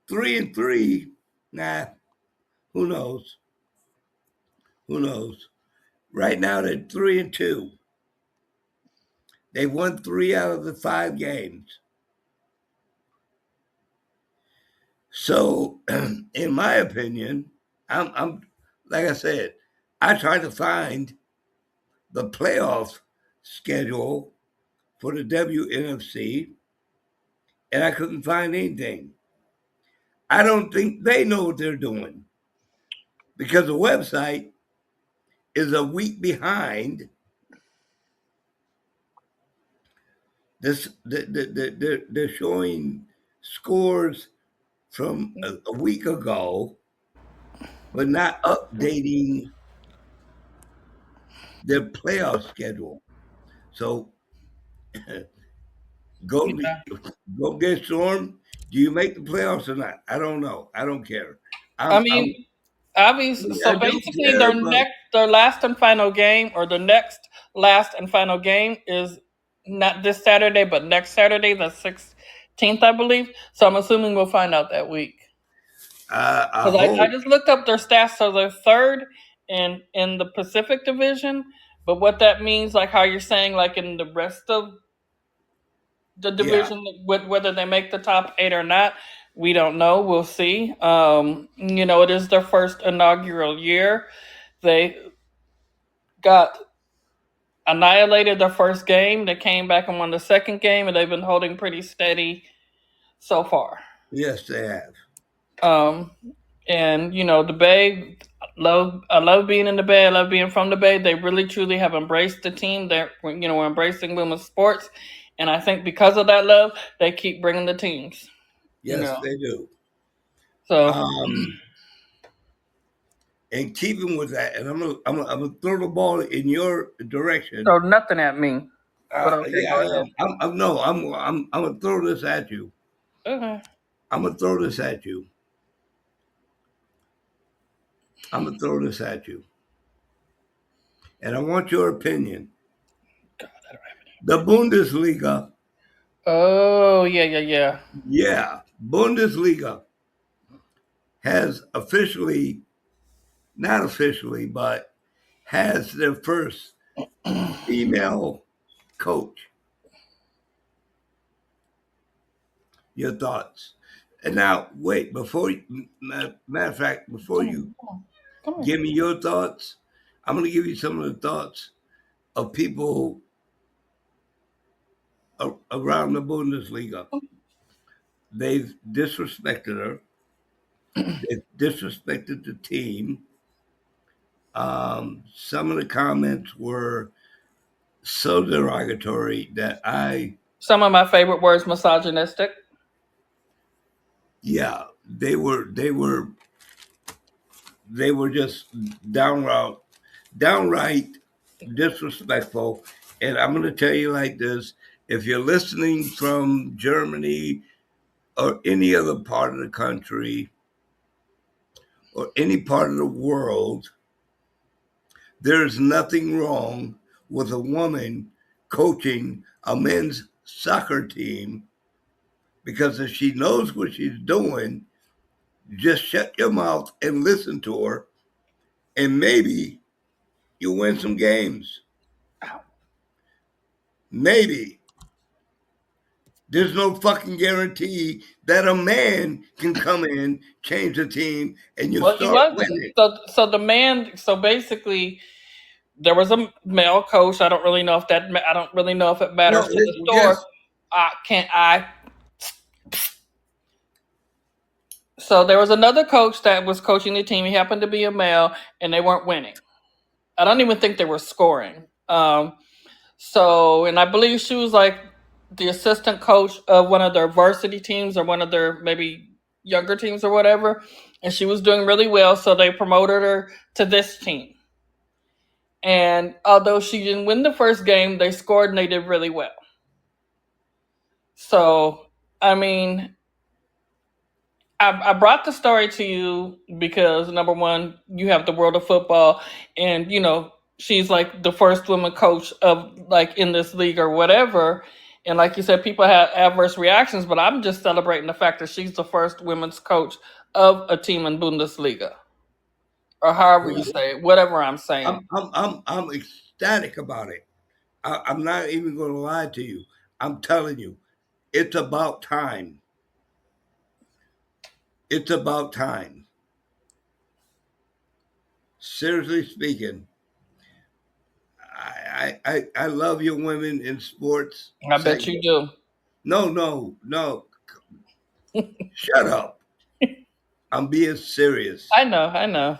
3-3. Nah, who knows? Who knows? Right now they're 3-2. They won 3 out of the 5 games. So, in my opinion, I'm like I said, I tried to find the playoff schedule for the WNFC, and I couldn't find anything. I don't think they know what they're doing because the website is a week behind. They're showing scores from a week ago, but not updating their playoff schedule. So go yeah. go get Storm. Do you make the playoffs or not? I don't know. I don't care. I I'm mean, obviously, I so do basically, care, but their last and final game, or the next last and final game, is not this Saturday, but next Saturday, the 16th, I believe. So I'm assuming we'll find out that week. I Because I hope. just looked up their stats, so they're third in the Pacific Division. But what that means, like how you're saying, like in the rest of the Yeah. division, whether they make the top 8 or not, we don't know. We'll see. It is their first inaugural year. They got annihilated their first game. They came back and won the second game, and they've been holding pretty steady so far. Yes, they have. Um, and the Bay, I love being in the Bay. I love being from the Bay. They really truly have embraced the team. We're embracing women's sports, and I think because of that love, they keep bringing the teams. You Yes, know, they do. so Um, and keeping with that, and I'm gonna throw the ball in your direction. nothing at me, but okay, Yeah, go I ahead. am. I'm no, I'm gonna throw this at you. Okay. I'm gonna throw this at you. I'm gonna throw this at you, and I want your opinion. God, I don't have any. The Bundesliga, Oh yeah, yeah, yeah. yeah, Bundesliga has officially, not officially, but has their first female coach. Your thoughts? And now, wait, before you, matter of fact, before Come on, you come on, come on. give me your thoughts, I'm going to give you some of the thoughts of people around the Bundesliga. They've disrespected her. They've disrespected the team. Some of the comments were so derogatory that Some of my favorite words: misogynistic. yeah, they were just downright disrespectful. And I'm going to tell you like this: if you're listening from Germany or any other part of the country or any part of the world, there's nothing wrong with a woman coaching a men's soccer team, because if she knows what she's doing, just shut your mouth and listen to her, and maybe you win some games. Ow. Maybe. There's no fucking guarantee that a man can come in, change the team, and you Well, he start was winning. so the man. So basically, there was a male coach. I don't really know if it No, matters to the store. yes. Can't I? So there was another coach that was coaching the team. He happened to be a male, and they weren't winning. I don't even think they were scoring. And I believe she was like the assistant coach of one of their varsity teams or one of their maybe younger teams or whatever. And she was doing really well. So they promoted her to this team. And although she didn't win the first game, they scored and they did really well. So, I mean, I brought the story to you because number one, you have the world of football, and she's like the first woman coach of like in this league or whatever. And like you said, people have adverse reactions, but I'm just celebrating the fact that she's the first women's coach of a team in Bundesliga, or however you say it, whatever I'm saying. I'm ecstatic about it. I'm not even going to lie to you. I'm telling you, it's about time. It's about time. Seriously speaking, I love your women in sports I bet you segment. do. No, no, no. Shut up. I'm being serious. I know, I know.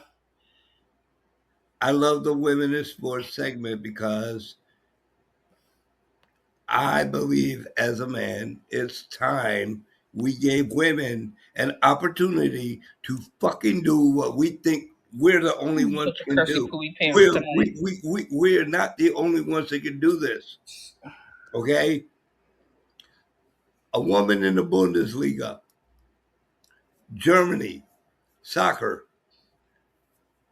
I love the women in sports segment because I believe as a man, it's time we gave women an opportunity to fucking do what we think we're the only ones Put the can cursey do. pooey pants We're, tonight. we're not the only ones that can do this. Okay? A woman in the Bundesliga, Germany, soccer,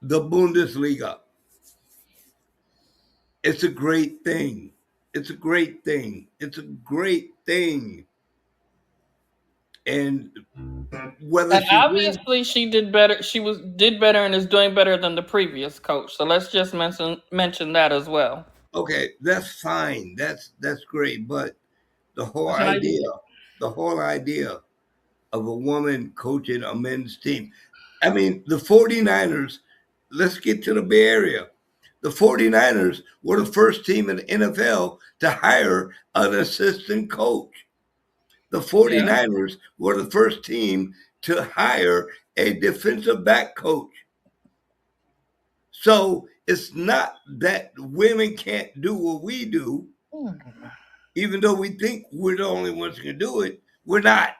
the Bundesliga. It's a great thing. It's a great thing. It's a great thing. And whether And she wins, obviously, she did better. Did better and is doing better than the previous coach. So let's just mention that as well. okay, that's fine. That's great. But the whole That's an idea, idea. the whole idea of a woman coaching a men's team. I mean, the 49ers, let's get to the Bay Area. The The 49ers were the first team in the NFL to hire an assistant coach. The Yeah. 49ers were the first team to hire a defensive back coach. So it's not that women can't do what we do, even though we think we're the only ones who can do it. We're not.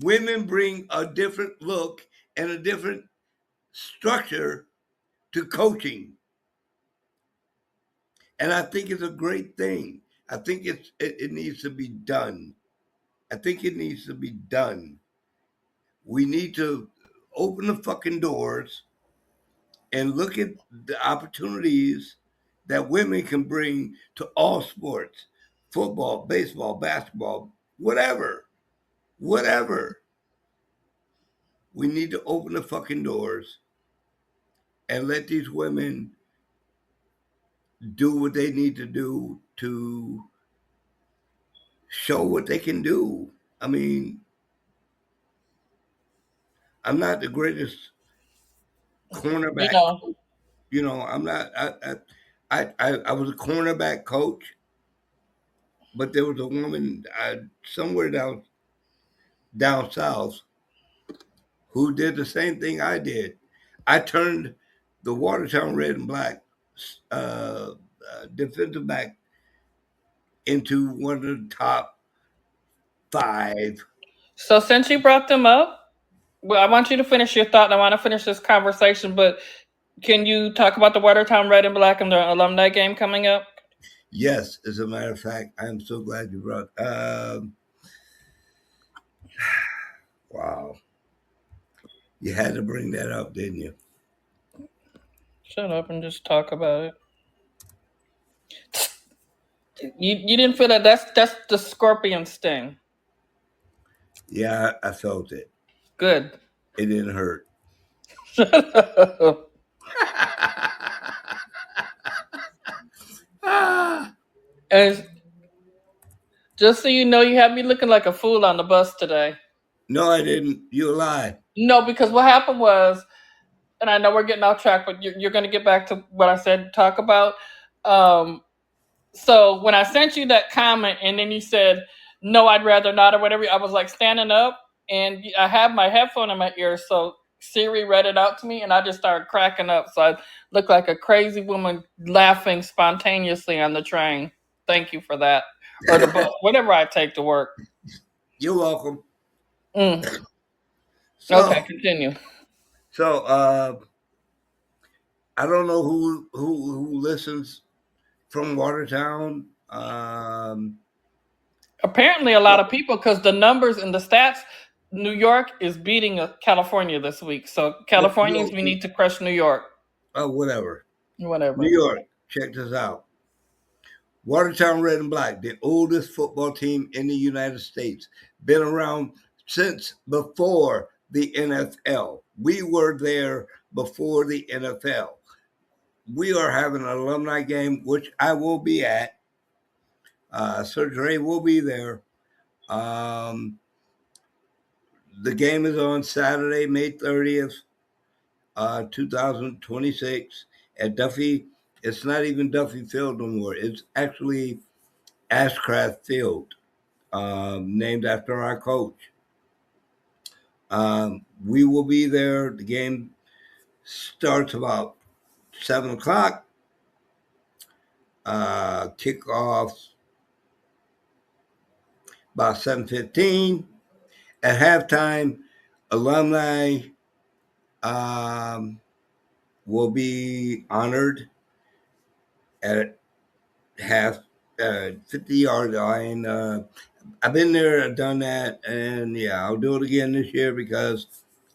Women bring a different look and a different structure to coaching. And I think it's a great thing. I think it needs to be done. I think it needs to be done. We need to open the fucking doors and look at the opportunities that women can bring to all sports: football, baseball, basketball, whatever. Whatever. We need to open the fucking doors and let these women do what they need to do to show what they can do. I mean, I'm not the greatest You cornerback. know. I'm not. I was a cornerback coach, but there was a woman somewhere down south who did the same thing I did. I turned the Watertown Red and Black uh, defensive back into one of the top five. So since you brought them up, well, I want you to finish your thought. And I want to finish this conversation, but can you talk about the Watertown Red and Black and the alumni game coming up? Yes, as a matter of fact, I am so glad you brought. Wow, you had to bring that up, didn't you? Shut up and just talk about it. You didn't feel that that's the scorpion sting. Yeah, I felt it. Good. It didn't hurt. Shut up. Ah, And just so you know, you had me looking like a fool on the bus today. no, I didn't. You lie. No, because what happened was, and I know we're getting off track, but you're going to get back to what I said. Talk about. Um, so when I sent you that comment, and then you said, "No, I'd rather not," or whatever, I was like standing up, and I had my headphone in my ear, so Siri read it out to me, and I just started cracking up. So I looked like a crazy woman laughing spontaneously on the train. Thank you for that, or the bus, whatever I take to work. You're welcome. Mm. Okay, So, continue. so I don't know who listens from Watertown. Apparently, a lot of people, because the numbers and the stats, New York is beating California this week. So But Californians, we need to crush New York. whatever. New Whatever. York, check this out. Watertown Red and Black, the oldest football team in the United States, been around since before the NFL. We were there before the NFL. We are having an alumni game, which I will be at. Sir Dre will be there. Um, the game is on Saturday, May 30th, 2026 at Duffy. It's not even Duffy Field no more. It's actually Ashcraft Field, named after our coach. We will be there. The game starts about 7 o'clock. Kickoff about 7:15. At halftime, alumni um, will be honored at half 50-yard line. I've been there, I've done that, and yeah, I'll do it again this year because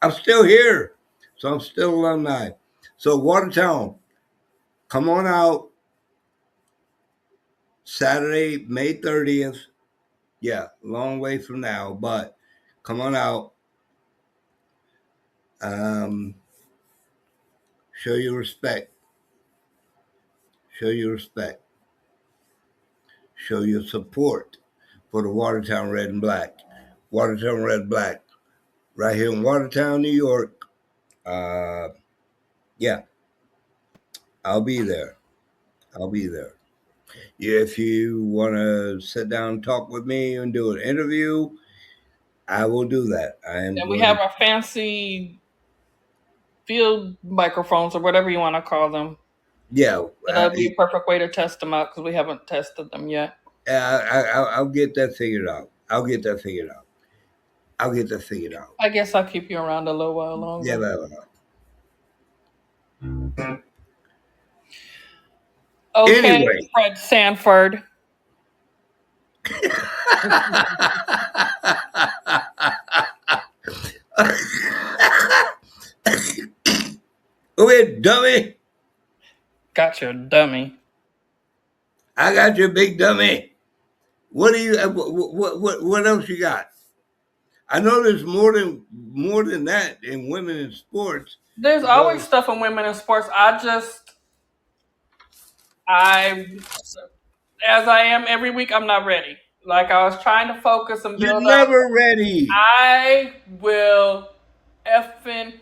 I'm still here. So I'm still alumni. So Watertown, come on out Saturday, May 30th. Yeah, long way from now, but come on out. Um, show your respect. Show your respect. Show your support for the Watertown Red and Black. Watertown Red and Black, right here in Watertown, New York. Uh, yeah. I'll be there. I'll be there. If you want to sit down and talk with me and do an interview, I will do that. I am And we going have to. our fancy field microphones or whatever you want to call them. Yeah, So that'd be a perfect way to test them out because we haven't tested them yet. I'll get that figured out. I'll get that figured out. I'll get that figured out. I guess I'll keep you around a little while Yeah, longer. blah, blah, blah. Okay, Anyway. Fred Sanford. Go ahead, dummy. Gotcha, dummy. I got your big dummy. What do you? What else you got? I know there's more than that in women in sports There's always because stuff in women in sports. I, as I am every week, I'm not ready. Like I was trying to focus and you're build up. never ready. I will effing.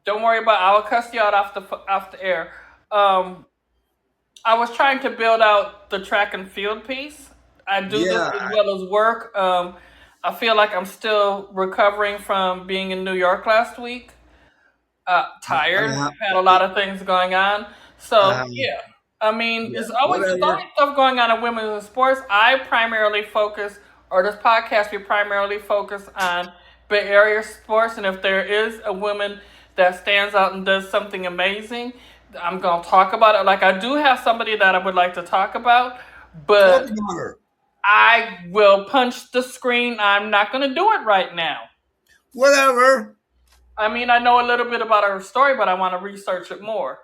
Don't worry about. I will cuss you out off the air. Um, I was trying to build out the track and field piece. I do this Yeah, as well as work. I feel like I'm still recovering from being in New York last week. Tired, uh, had a lot of things going on. So uh, yeah, I mean, yeah, there's always whatever. stuff going on in women's sports. I primarily focus, or this podcast, we primarily focus on Bay Area sports, and if there is a woman that stands out and does something amazing, I'm gonna talk about it. Like I do have somebody that I would like to talk about, Talk but about her. I will punch the screen. I'm not gonna do it right now. Whatever. I mean, I know a little bit about her story, but I want to research it more.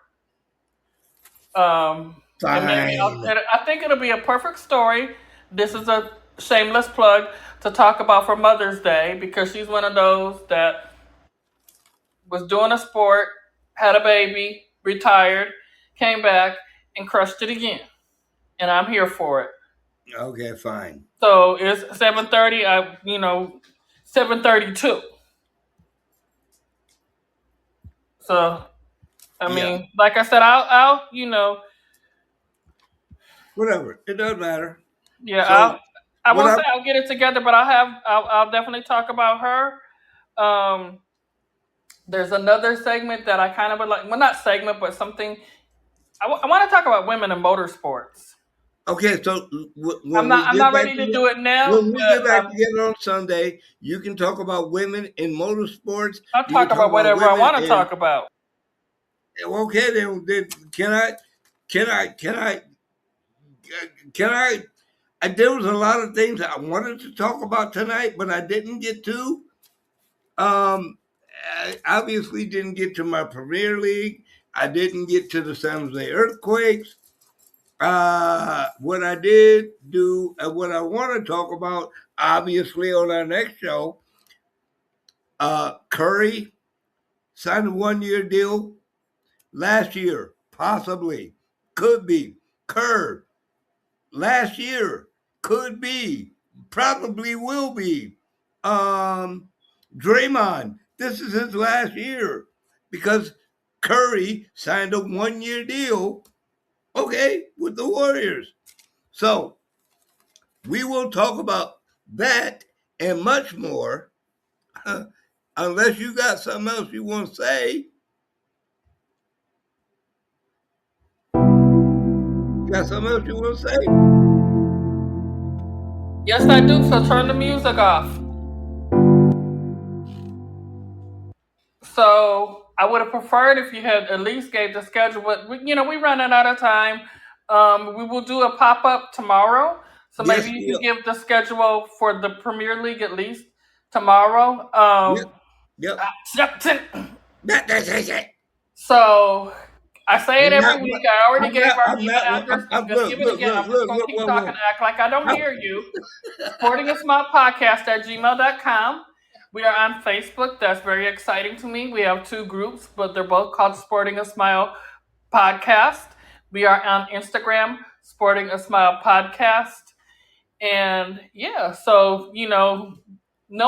And maybe Fine. I think it'll be a perfect story. This is a shameless plug to talk about for Mother's Day because she's one of those that was doing a sport, had a baby, retired, came back, and crushed it again. And I'm here for it. Okay, fine. So it's 7:30. 7:32. So I Yeah, mean, like I said, I'll whatever. It doesn't matter. yeah, So I what won't I say I'll get it together, but I'll definitely talk about her. Um, there's another segment that I kind of would like. Well, not segment, but something. I want to talk about women in motorsports. okay. So when we I'm get not back ready to together, do it now, when we get but back together on Sunday, you can talk about women in motorsports. I'll You can talk talk about about whatever I women want to in. talk about. Okay, then can I? There was a lot of things I wanted to talk about tonight, but I didn't get to. Um, I obviously didn't get to my Premier League. I didn't get to the San Jose Earthquakes. What I did do, what I want to talk about, obviously on our next show, Curry signed a 1 year deal last year, possibly, could be. Kerr last year, could be, probably will be. Um, Draymond, this is his last year because Curry signed a 1 year deal, okay, with the Warriors. So we will talk about that and much more. Unless you got something else you want to say. You got something else you want to say? Yes, I do. So turn the music off. So I would have preferred if you had at least gave the schedule, but we running out of time. We will do a pop up tomorrow, so maybe Yes, you can yep, give the schedule for the Premier League at least tomorrow. yep, yep. That's it. So I say it I'm every not. week. I already I'm gave not. our I'm email not. address. I'm gonna Look, give it look, again. look, I'm just look, gonna look. keep Whoa, talking, whoa. act like I don't How- hear you. Sportingasmillepodcast@gmail.com. We are on Facebook. That's very exciting to me. We have two groups, but they're both called Sporting a Smile Podcast. We are on Instagram, Sporting a Smile Podcast. And yeah, so, no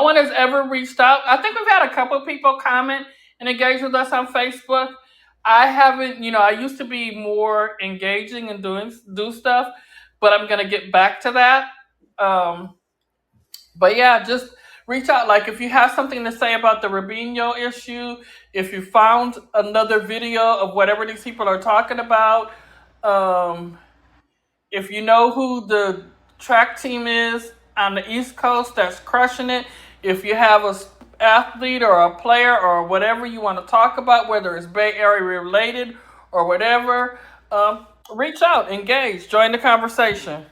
one has ever reached out. I think we've had a couple of people comment and engage with us on Facebook. I haven't, I used to be more engaging and do stuff, but I'm gonna get back to that. Um, but yeah, just reach out. Like if you have something to say about the Rubinho issue, if you found another video of whatever these people are talking about, um, if you know who the track team is on the East Coast that's crushing it, if you have a athlete or a player or whatever you want to talk about, whether it's Bay Area related or whatever, reach out, engage, join the conversation.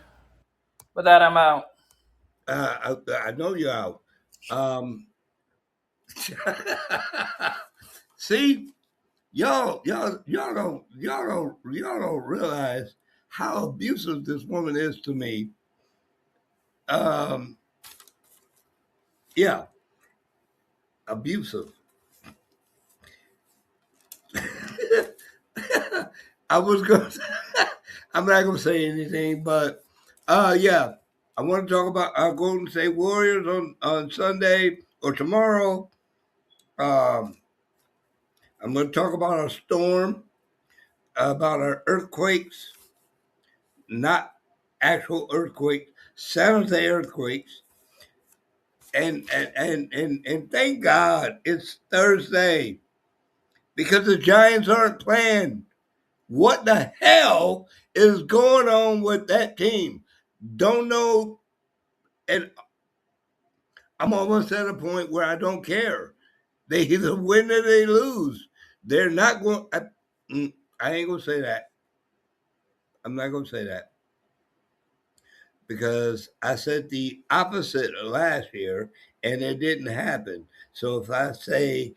With that, I'm out. I know you're out. Um, see, y'all don't realize how abusive this woman is to me. Um, yeah, abusive. I was going. I'm not gonna say anything, but yeah, I want to talk about our Golden State Warriors on Sunday or tomorrow. Um, I'm going to talk about our storm, about our earthquakes, not actual earthquakes, San Jose earthquakes, and thank God it's Thursday because the Giants aren't playing. What the hell is going on with that team? Don't know, and I'm almost at a point where I don't care. They either win or they lose. They're not going. I ain't gonna say that. I'm not gonna say that because I said the opposite last year, and it didn't happen. So if I say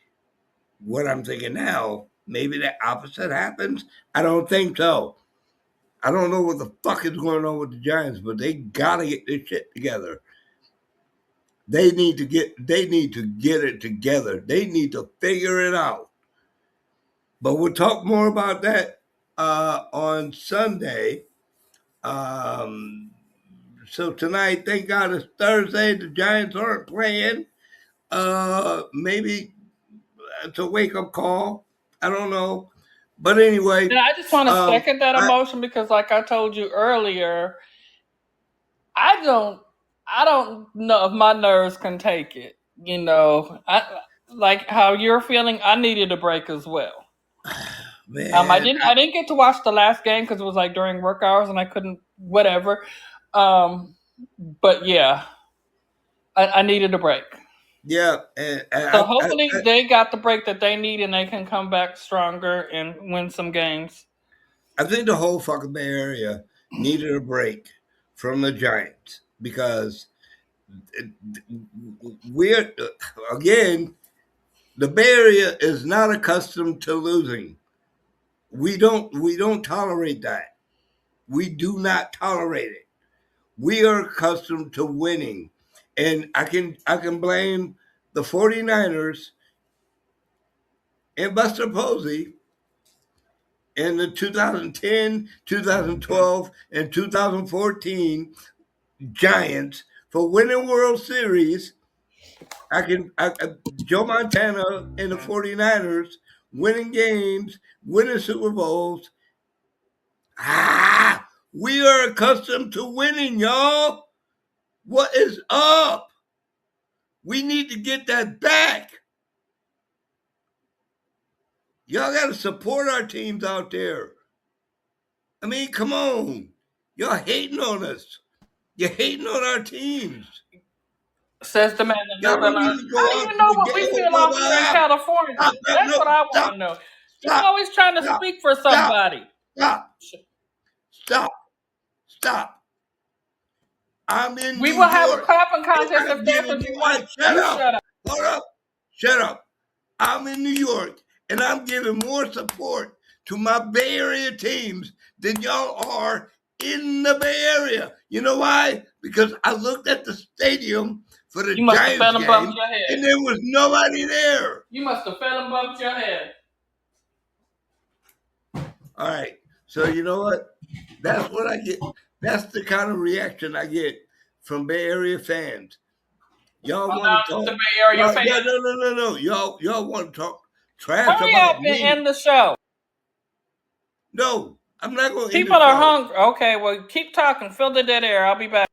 what I'm thinking now, maybe the opposite happens. I don't think so. I don't know what the fuck is going on with the Giants, but they gotta get this shit together. They need to get it together. They need to figure it out. But we'll talk more about that on Sunday. Um, so tonight, thank God it's Thursday. The Giants aren't playing. Maybe it's a wake up call. I don't know. But And anyway, I just want to um, second that I, emotion because, like I told you earlier, I don't, I don't know if my nerves can take it. I like how you're feeling. I needed a break as well. I man, didn't get to watch the last game because it was like during work hours and I couldn't whatever. Um, but yeah, I needed a break. yeah, and So hopefully they got the break that they need and they can come back stronger and win some games. I think the whole fucking Bay Area needed a break from the Giants because we're again the Bay Area is not accustomed to losing. We don't tolerate that. We do not tolerate it. We are accustomed to winning. And I can blame the 49ers and Buster Posey in the 2010, 2012, and 2014 Giants for winning World Series. Joe Montana and the 49ers winning games, winning Super Bowls. We are accustomed to winning, y'all. What is up? We need to get that back. Y'all got to support our teams out there. I mean, come on. Y'all hating on us. You're hating on our teams. Says the man that Y'all lives on don't our. even How go do out you to know the what we game. feel out here in California? Stop, That's what no, I want stop, to know. You're stop, always trying to stop, speak for stop, somebody. stop, stop, stop. I'm in We New will have a York, clapping and contest I'm if that's giving what you you. want. Shut You up. shut up. Hold up. Shut up. I'm in New York, and I'm giving more support to my Bay Area teams than y'all are in the Bay Area. You know why? Because I looked at the stadium for the You must have Giants fell and bumped game, your head. and there was nobody there. You must have fell and bumped your head. All right. So you know what? That's what I get. That's the kind of reaction I get from Bay Area fans. Y'all Oh, want now to the talk? Bay Area Y'all, fan. yeah, no. Y'all want to talk trash Hurry about up and me? end the show. No, I'm not going to end the People are show. hungry. Okay, well, keep talking. Fill the dead air. I'll be back.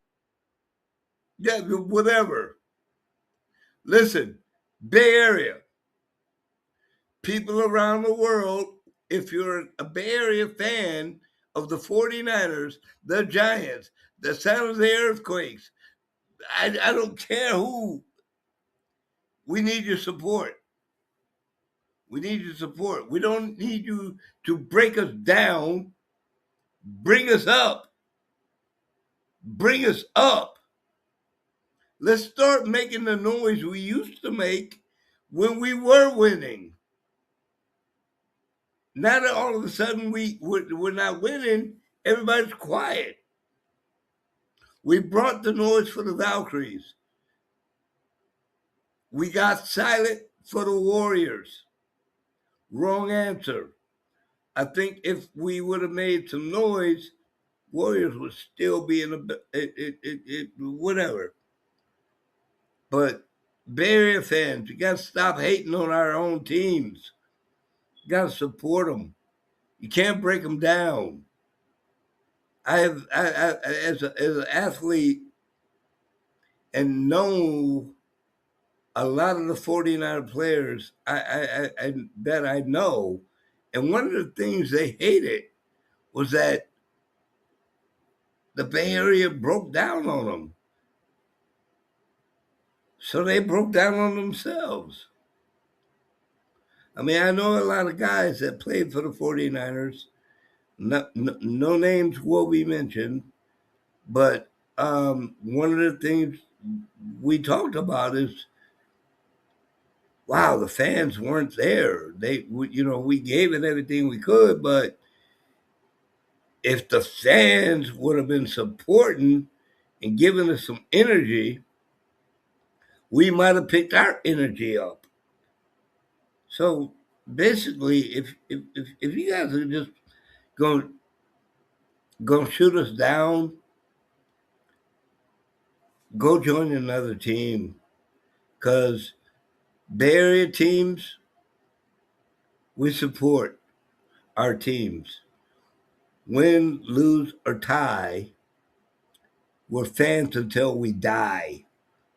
Yeah, whatever. Listen, Bay Area, people around the world, if you're a Bay Area fan of the 49ers, the Giants, the San Jose Earthquakes, I don't care who, we need your support. We need your support. We don't need you to break us down. Bring us up. Bring us up. Let's start making the noise we used to make when we were winning. Now that all of a sudden we're not winning, everybody's quiet. We brought the noise for the Valkyries. We got silent for the Warriors. Wrong answer. I think if we would have made some noise, Warriors would still be in whatever. But Bay Area fans, you got to stop hating on our own teams. You got to support them. You can't break them down. As an athlete, and know a lot of the 49 players that I know, and one of the things they hated was that the Bay Area broke down on them. So they broke down on themselves. I mean, I know a lot of guys that played for the 49ers. No names will be mentioned, but one of the things we talked about is, wow, the fans weren't there. We gave it everything we could, but if the fans would have been supporting and giving us some energy, we might have picked our energy up. So basically, if you guys are just going to shoot us down, go join another team, because Bay Area teams, we support our teams. Win, lose, or tie, we're fans until we die.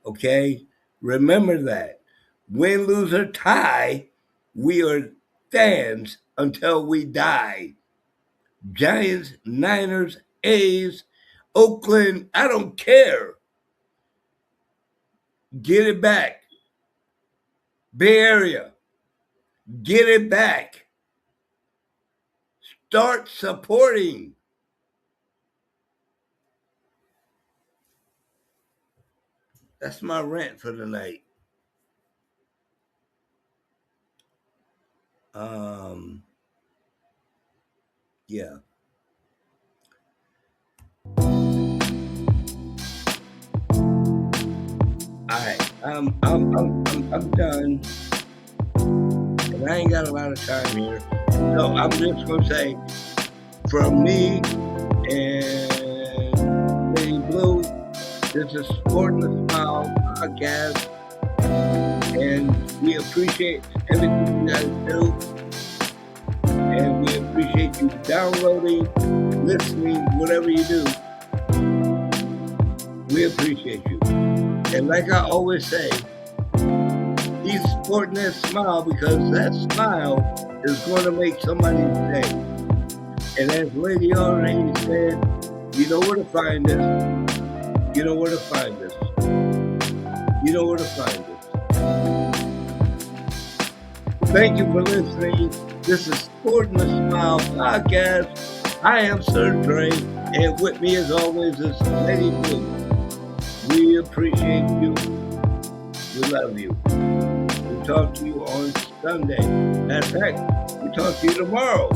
Okay? Remember that. Win, lose, or tie, we are fans until we die. Giants, Niners, A's, Oakland, I don't care. Get it back. Bay Area, get it back. Start supporting. That's my rant for the night. Um, yeah. All right. I'm done, and I ain't got a lot of time here. So I'm just gonna say, from me and Lady Blue, this is Sport and the Smile podcast, and we appreciate everything you guys do, and we appreciate you downloading, listening, whatever you do. We appreciate you. And like I always say, keep sporting that smile, because that smile is going to make somebody's day. And as Lady already said, you know where to find us. You know where to find us. You know where to find us. Thank you for listening. This is Sport and the Smile podcast. I am Sir Dre, and with me as always is Lady Blue. We appreciate you. We love you. We'll talk to you on Sunday. Matter of fact, we'll talk to you tomorrow.